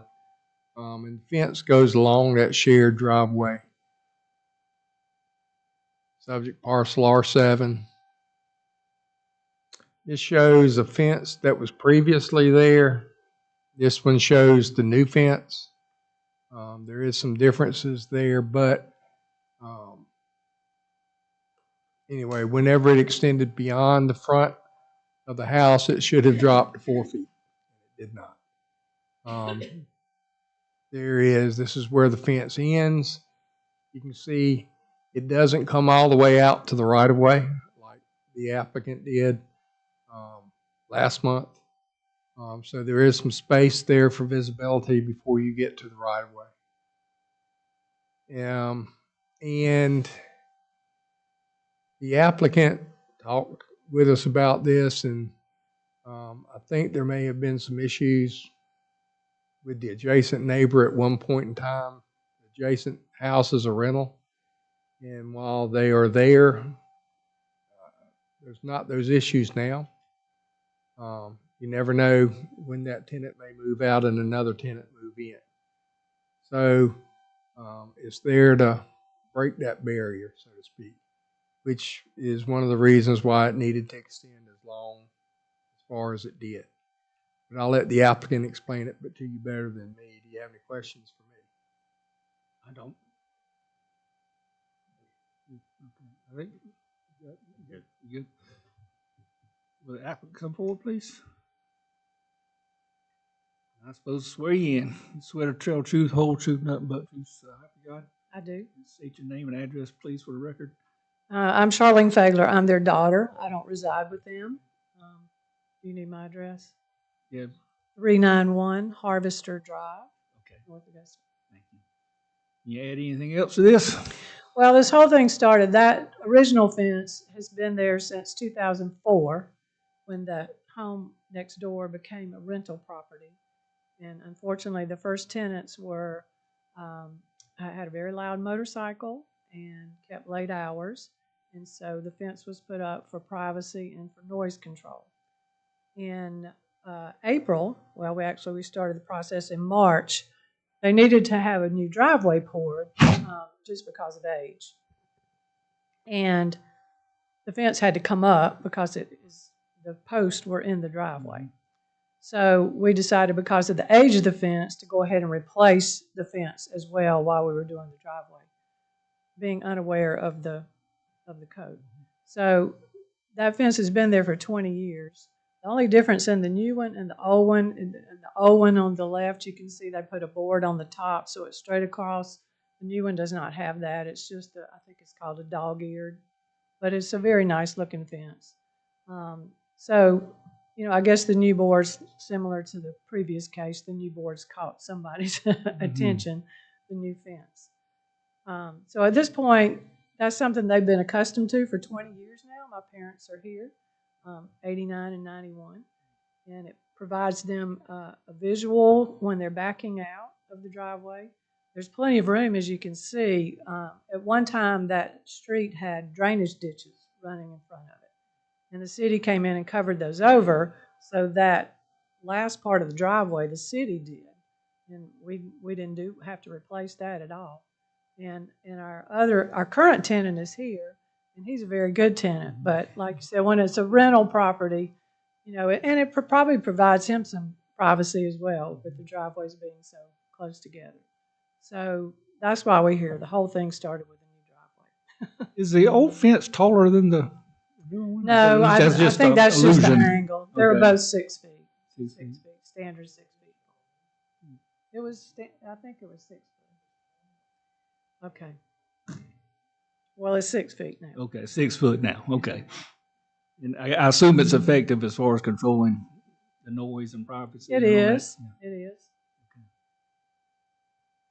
And the fence goes along that shared driveway. Subject parcel R7. This shows a fence that was previously there. This one shows the new fence. There is some differences there, but anyway, whenever it extended beyond the front of the house, it should have dropped to 4 feet. It did not. This is where the fence ends. You can see it doesn't come all the way out to the right of way like the applicant did last month. So there is some space there for visibility before you get to the right of way. And the applicant talked with us about this, and I think there may have been some issues with the adjacent neighbor at one point in time. The adjacent house is a rental, and while they are there, there's not those issues now. You never know when that tenant may move out and another tenant move in. So it's there to break that barrier, so to speak, which is one of the reasons why it needed to extend as long as far as it did. But I'll let the applicant explain it to you better than me. Do you have any questions for me? I don't. I think you good. Will the applicant come forward, please? I suppose swear you in. You swear to tell truth, whole truth, nothing but truth. So help you God. I do. State your name and address, please, for the record. I'm Charlene Fagler. I'm their daughter. I don't reside with them. Do you need my address? Yeah. 391 Harvester Drive, Okay. North Augusta. Thank you. Can you add anything else to this? Well, this whole thing started, that original fence has been there since 2004 when the home next door became a rental property. And unfortunately, the first tenants were, I had a very loud motorcycle and kept late hours. And so the fence was put up for privacy and for noise control. In April, well, we started the process in March. They needed to have a new driveway poured just because of age. And the fence had to come up because the posts were in the driveway. So we decided, because of the age of the fence, to go ahead and replace the fence as well while we were doing the driveway, being unaware of the code. So that fence has been there for 20 years. The only difference in the new one and the old one, on the left, you can see they put a board on the top so it's straight across. The new one does not have that. It's just, I think it's called a dog-eared, but it's a very nice looking fence. So, I guess the new board's similar to the previous case. The new board's caught somebody's attention, the new fence. So at this point, that's something they've been accustomed to for 20 years now. My parents are here, 89 and 91, and it provides them a visual when they're backing out of the driveway. There's plenty of room, as you can see. At one time, that street had drainage ditches running in front of it. And the city came in and covered those over, so that last part of the driveway, the city did. And we didn't have to replace that at all. And our current tenant is here, and he's a very good tenant. But like you said, when it's a rental property, and it probably provides him some privacy as well, with the driveways being so close together. So that's why we're here. The whole thing started with a new driveway. Is the old fence taller than the new one? No, I think that's just the angle. They were both 6 feet. 6 feet, standard 6 feet. I think it was 6 feet. Okay. Well, it's 6 feet now. Okay, 6 foot now. Okay. And I assume it's effective as far as controlling the noise and privacy. It is. It is. Okay.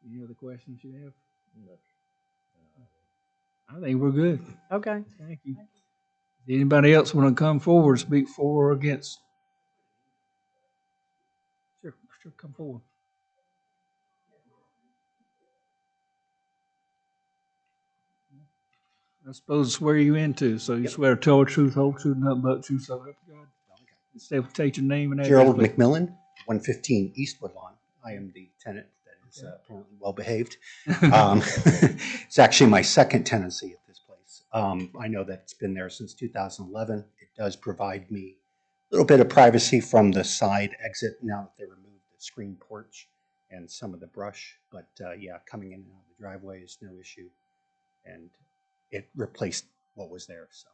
Any other questions you have? No. I think we're good. Okay. Thank you. Does anybody else want to come forward, speak for or against? Sure, come forward. I suppose swear you into, so you swear to tell the truth, whole truth, nothing but the truth, so help you God. State your name and address. Gerald please. McMillan, 115 Eastwood Lawn. I am the tenant that is apparently well behaved. It's actually my second tenancy at this place. I know that it's been there since 2011. It does provide me a little bit of privacy from the side exit now that they removed the screen porch and some of the brush. But yeah, coming in and out of the driveway is no issue. And it replaced what was there. So,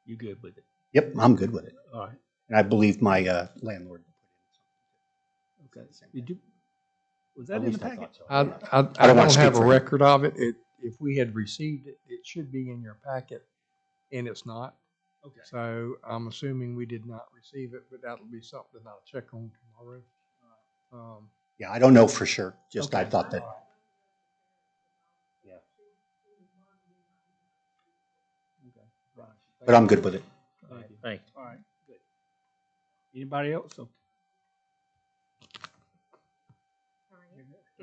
You good with it? yep, I'm good with it. All right. And I believe my landlord put in Okay. something. Did you? Was At that in the least I packet? thought so. I I don't don't wanna have speak a for him. record of it. If we had received it, it should be in your packet, and it's not. Okay. So I'm assuming we did not receive it, but that'll be something I'll check on tomorrow. Yeah, I don't know for sure. Just I Okay. thought that. Yeah, Okay. Right. but I'm good with it. Thank you. Thank All right. Good. Anybody else? So, all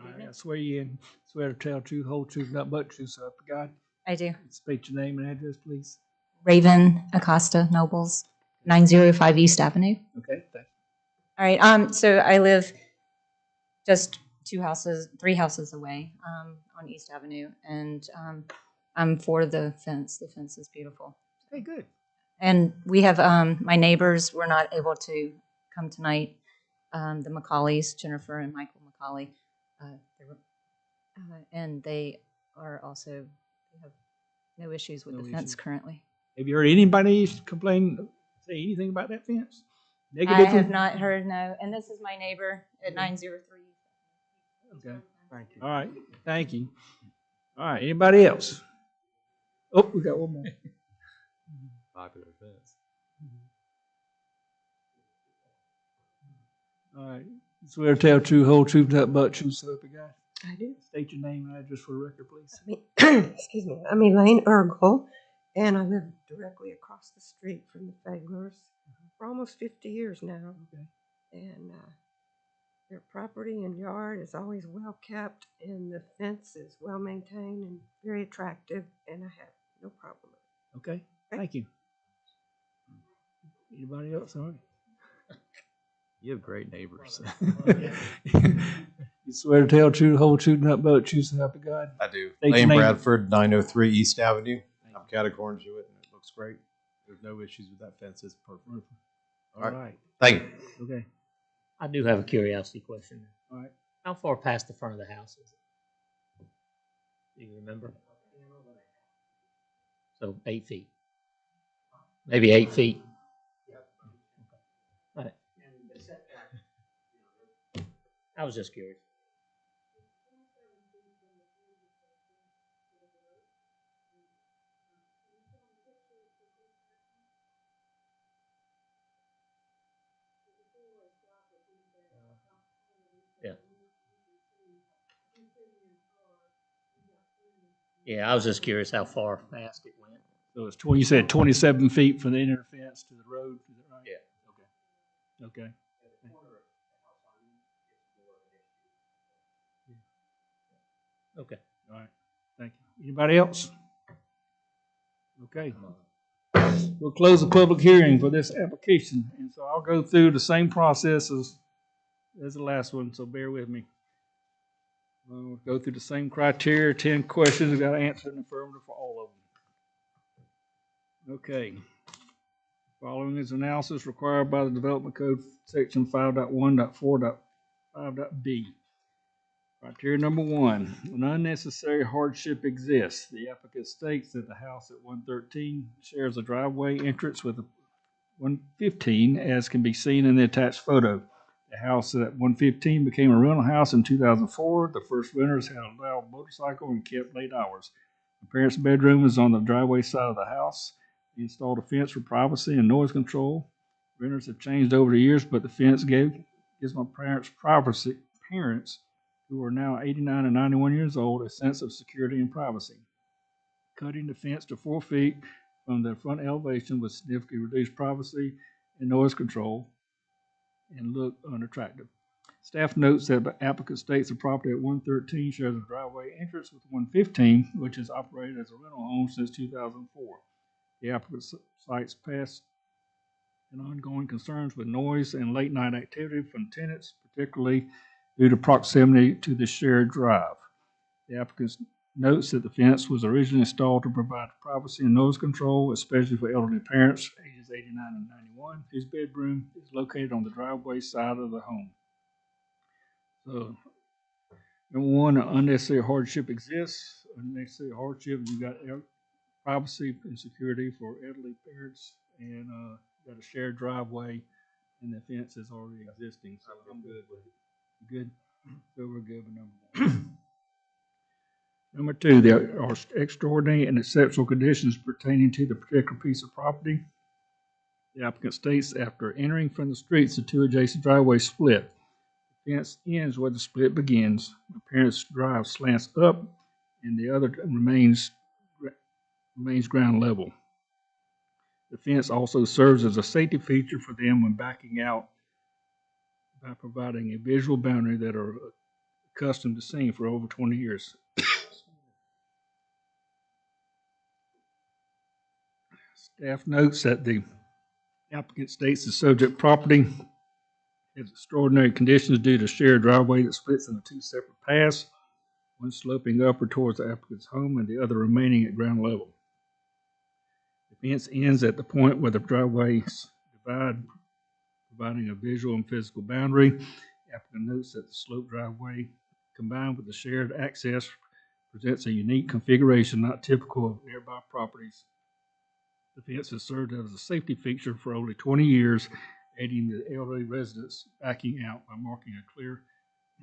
right, I swear you in. Swear to tell the truth, whole truth, nothing but the truth, so help you God. I do. State your name and address, please. Raven Acosta Nobles, 905 East Avenue. Okay. Thank All right. So I live just 3 houses away on East Avenue, and I'm for the fence. The fence is beautiful. you. Okay. Good. And we have my neighbors were not able to come tonight. The McCaulays, Jennifer and Michael McCauley, and they are also they have no issues with No the fence issues. currently. Have you heard anybody complain, say anything about that fence? I Negatively? have not heard no. And this is my neighbor at 903. Okay. Thank you. All right. Thank you. All right. Anybody else? Oh, we got one more. Popular fence. All right. Swear to tell the truth, whole truth, nothing but the truth, so help you God. I do. State your name and address for the record, please. Excuse me. I'm Elaine Ergel, and I live directly across the street from the Faglers for almost 50 years now. Okay. And their property and yard is always well kept, and the fence is well maintained and very attractive, and I have no problem with it. Okay. Thank you. Anybody else? All right. You have great neighbors. You swear to tell the truth, whole truth, nothing but the truth, so help you God. I do. State your Lane name. Bradford, 903 East Avenue. I'm catacorn to it, and it looks great. There's no issues with that fence. It's perfect. All right. Thank you. Okay. I do have a curiosity question. All right. How far past the front of the house is it? Do you remember? So 8 feet. Maybe 8 feet. All right. I was just curious. Yeah. Yeah, I was just curious how far past it went. So it's 20, you said 27 feet from the inner fence to the road, is that right? Yeah. Okay. Okay. Okay. All right. Thank you. Anybody else? Okay. We'll close the public hearing for this application, and so I'll go through the same process as the last one, so bear with me. We'll go through the same criteria, 10 questions, we've got to answer in the affirmative for all of them. Okay. Following is analysis required by the Development Code, Section 5.1.4.5.b. Criteria number 1, an unnecessary hardship exists. The applicant states that the house at 113 shares a driveway entrance with 115, as can be seen in the attached photo. The house at 115 became a rental house in 2004. The first renters had a loud motorcycle and kept late hours. The parents' bedroom is on the driveway side of the house. They installed a fence for privacy and noise control. Renters have changed over the years, but the fence gives my parents who are now 89 and 91 years old, a sense of security and privacy. Cutting the fence to 4 feet from the front elevation would significantly reduce privacy and noise control and look unattractive. Staff notes that the applicant states the property at 113 shares a driveway entrance with 115, which has operated as a rental home since 2004. The applicant cites past and ongoing concerns with noise and late night activity from tenants, particularly due to proximity to the shared drive. The applicant notes that the fence was originally installed to provide privacy and noise control, especially for elderly parents ages 89 and 91, whose bedroom is located on the driveway side of the home. So, number one, an unnecessary hardship exists. Unnecessary hardship, you got privacy and security for elderly parents, and got a shared driveway, and the fence is already existing. So I'm good with it. You good? So we're good with number one. Number two, there are extraordinary and exceptional conditions pertaining to the particular piece of property. The applicant states after entering from the streets, the two adjacent driveways split. The fence ends where the split begins. The parent's drive slants up, and the other remains ground level. The fence also serves as a safety feature for them when backing out by providing a visual boundary that are accustomed to seeing for over 20 years. Staff notes that the applicant states the subject property has extraordinary conditions due to shared driveway that splits into two separate paths, one sloping upward towards the applicant's home and the other remaining at ground level. The fence ends at the point where the driveways divide, providing a visual and physical boundary. The applicant notes that the sloped driveway combined with the shared access presents a unique configuration not typical of nearby properties. The fence has served as a safety feature for over 20 years, aiding the elderly residents backing out by marking a clear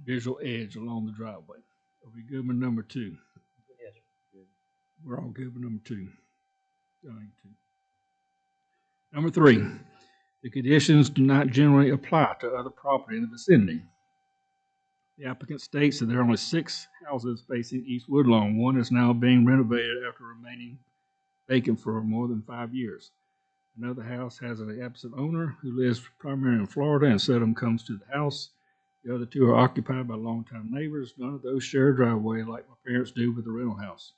visual edge along the driveway. Are we good with number two? Yes. We're all good with number two. Number three, the conditions do not generally apply to other property in the vicinity. The applicant states that there are only 6 houses facing East Woodlawn. One is now being renovated after remaining vacant for more than 5 years. Another house has an absent owner who lives primarily in Florida and seldom comes to the house. The other 2 are occupied by longtime neighbors. None of those share a driveway like my parents do with the rental house.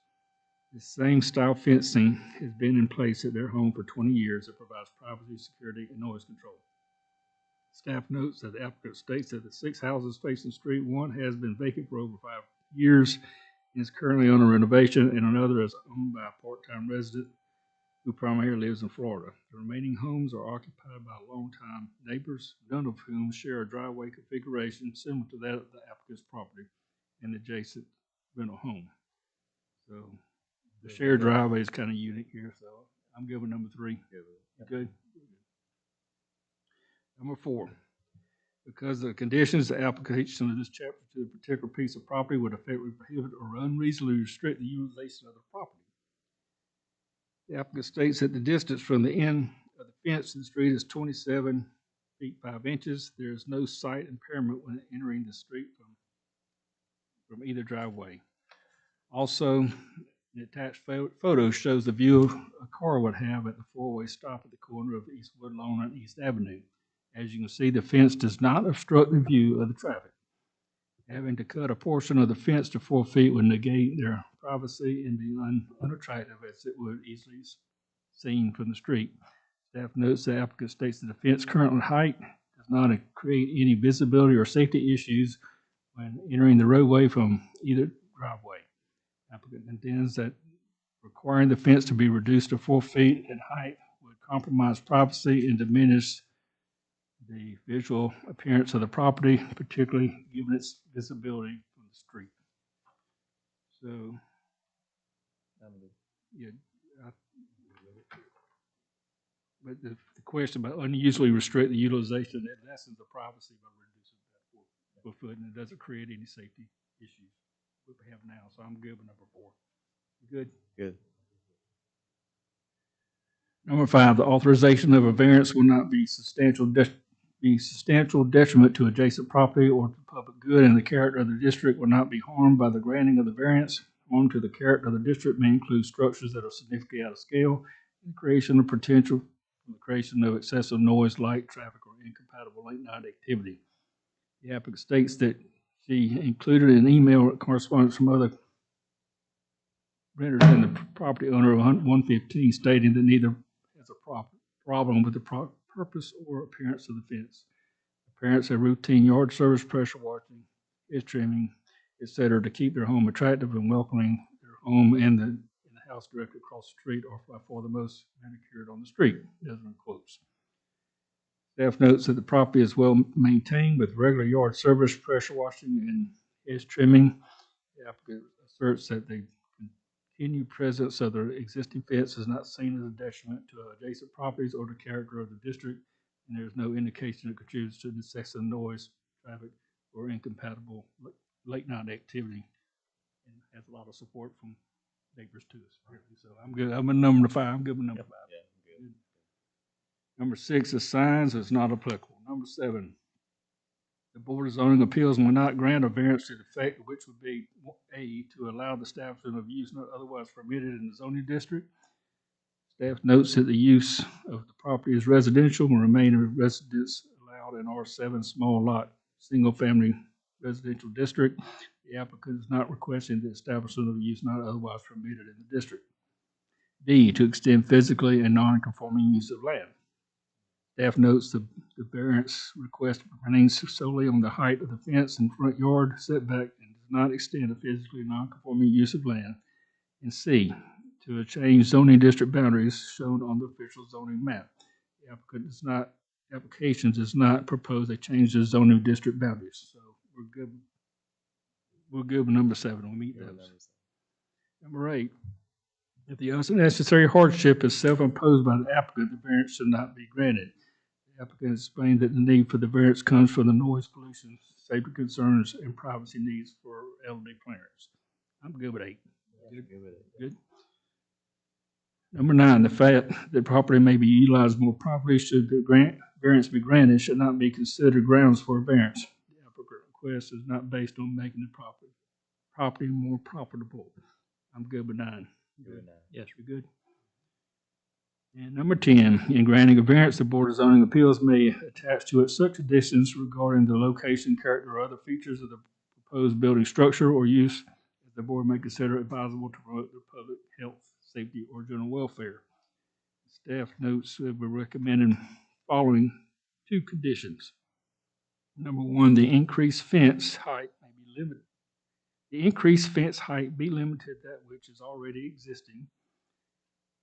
The same style fencing has been in place at their home for 20 years that provides privacy, security, and noise control. Staff notes that the applicant states that the 6 houses facing Street 1 has been vacant for over 5 years and is currently under renovation, and another is owned by a part-time resident who primarily lives in Florida. The remaining homes are occupied by longtime neighbors, none of whom share a driveway configuration similar to that of the applicant's property and adjacent rental home. So the shared driveway is kind of unique here, so I'm good with number 3. Good. Number 4, because the conditions of the application of this chapter to a particular piece of property would effectively prohibit or unreasonably restrict the utilization of the property. The applicant states that the distance from the end of the fence to the street is 27 feet 5 inches. There is no sight impairment when entering the street from either driveway. Also, the attached photo shows the view a car would have at the 4-way stop at the corner of East Woodlawn and East Avenue. As you can see, the fence does not obstruct the view of the traffic. Having to cut a portion of the fence to 4 feet would negate their privacy and be unattractive as it would easily seen from the street. Staff notes the applicant states that the fence current height does not create any visibility or safety issues when entering the roadway from either driveway. Applicant contends that requiring the fence to be reduced to 4 feet in height would compromise privacy and diminish the visual appearance of the property, particularly given its visibility from the street. So, yeah, but the question about unusually restrict the utilization, it lessens the privacy by reducing that 4 foot, and it doesn't create any safety issues we have now. So I'm good with number 4. Good? Good. Number 5, the authorization of a variance will not be substantial detriment to adjacent property or to public good, and the character of the district will not be harmed by the granting of the variance. Harm to the character of the district may include structures that are significantly out of scale, and the creation of potential for the creation of excessive noise, light, traffic, or incompatible late night activity. The applicant states that she included an email correspondence from other renters and the property owner of 115 stating that neither has a problem with the purpose or appearance of the fence. The parents have routine yard service, pressure washing, edge trimming, etc., to keep their home attractive and welcoming. Their home and the house directly across the street are by far the most manicured on the street. Desmond quotes. Staff notes that the property is well maintained with regular yard service, pressure washing, and edge trimming. The applicant asserts that the continued presence of the existing fence is not seen as a detriment to adjacent properties or the character of the district, and there is no indication it contributes to the excessive noise, traffic, or incompatible late night activity, and has a lot of support from neighbors to us. So I'm good. I'm a number 5. I'm good with number 5. Yeah, good. Number 6 is signs. It's not applicable. Number 7. The Board of Zoning Appeals will not grant a variance to the effect which would be A, to allow the establishment of use not otherwise permitted in the zoning district. Staff notes that the use of the property is residential and remain a residence allowed in R7 small lot, single family residential district. The applicant is not requesting the establishment of use not otherwise permitted in the district. B, to extend physically and non-conforming use of land. Staff notes the variance request remains solely on the height of the fence and front yard setback and does not extend a physically non-conforming use of land. And C, to change zoning district boundaries shown on the official zoning map. The application does not propose a change to zoning district boundaries. So we're good. We're good with number 7. We'll meet those. Number 8. If the unnecessary hardship is self-imposed by the applicant, the variance should not be granted. The applicant explained that the need for the variance comes from the noise pollution, safety concerns, and privacy needs for elderly parents. I'm good with 8. Good. Number 9, the fact that property may be utilized more properly should the variance be granted should not be considered grounds for a variance. The applicant request is not based on making the property more profitable. I'm good with 9. Good. Yes, we're good. And number 10, in granting a variance, the Board of Zoning Appeals may attach to it such conditions regarding the location, character, or other features of the proposed building structure or use that the board may consider advisable to promote the public health, safety, or general welfare. Staff notes that we're recommending following 2 conditions. Number 1, the increased fence height may be limited. The increased fence height be limited to that which is already existing.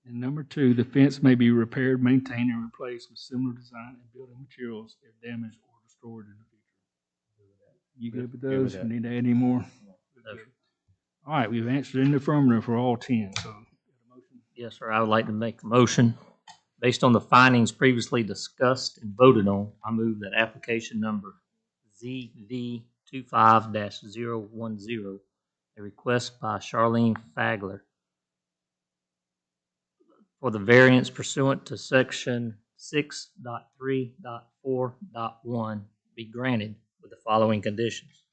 And number 2, the fence may be repaired, maintained, and replaced with similar design and building materials if damaged or destroyed in the future. You good with those? You need to add any more? No, sir. All right, we've answered in the affirmative for all 10. So, Yes, sir. I would like to make a motion. Based on the findings previously discussed and voted on, I move that application number ZV25-010, a request by Charlene Fagler for the variance pursuant to section 6.3.4.1 be granted with the following conditions.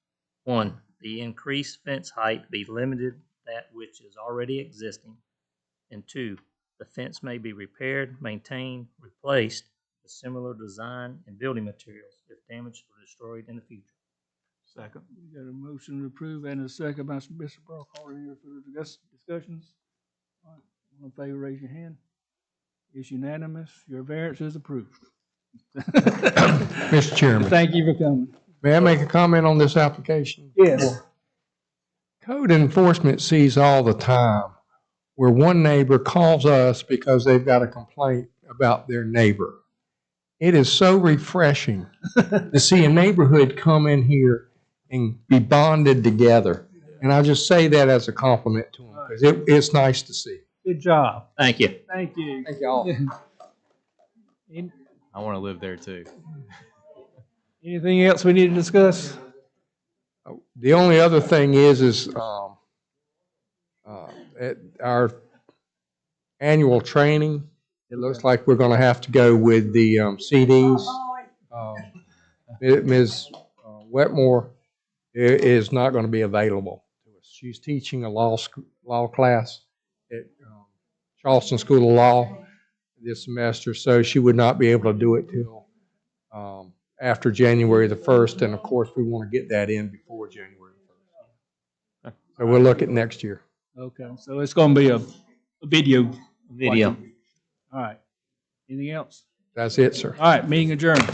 1, the increased fence height be limited to that which is already existing. And 2, the fence may be repaired, maintained, replaced with similar design and building materials if damaged or destroyed in the future. second. We got a motion to approve and a second by Mr. Brock. Are there any further discussions? All right, all in favor, raise your hand. It's unanimous. Your variance is approved. Mr. Chairman, Thank you for coming. may I make a comment on this application? Yes. Code enforcement sees all the time where one neighbor calls us because they've got a complaint about their neighbor. It is so refreshing to see a neighborhood come in here and be bonded together. And I just say that as a compliment to them because it's nice to see. Good job. Thank you. Thank you. Thank y'all. I want to live there too. Anything else we need to discuss? The only other thing is at our annual training, it looks like we're going to have to go with the CDs. Ms. Wetmore is not going to be available to us. She's teaching a law class at Charleston School of Law this semester, so she would not be able to do it till after January the 1st, and of course, we want to get that in before January the 1st. So we'll look at next year. Okay, so it's gonna be a video. Video. All right. Anything else? That's it, sir. All right, meeting adjourned.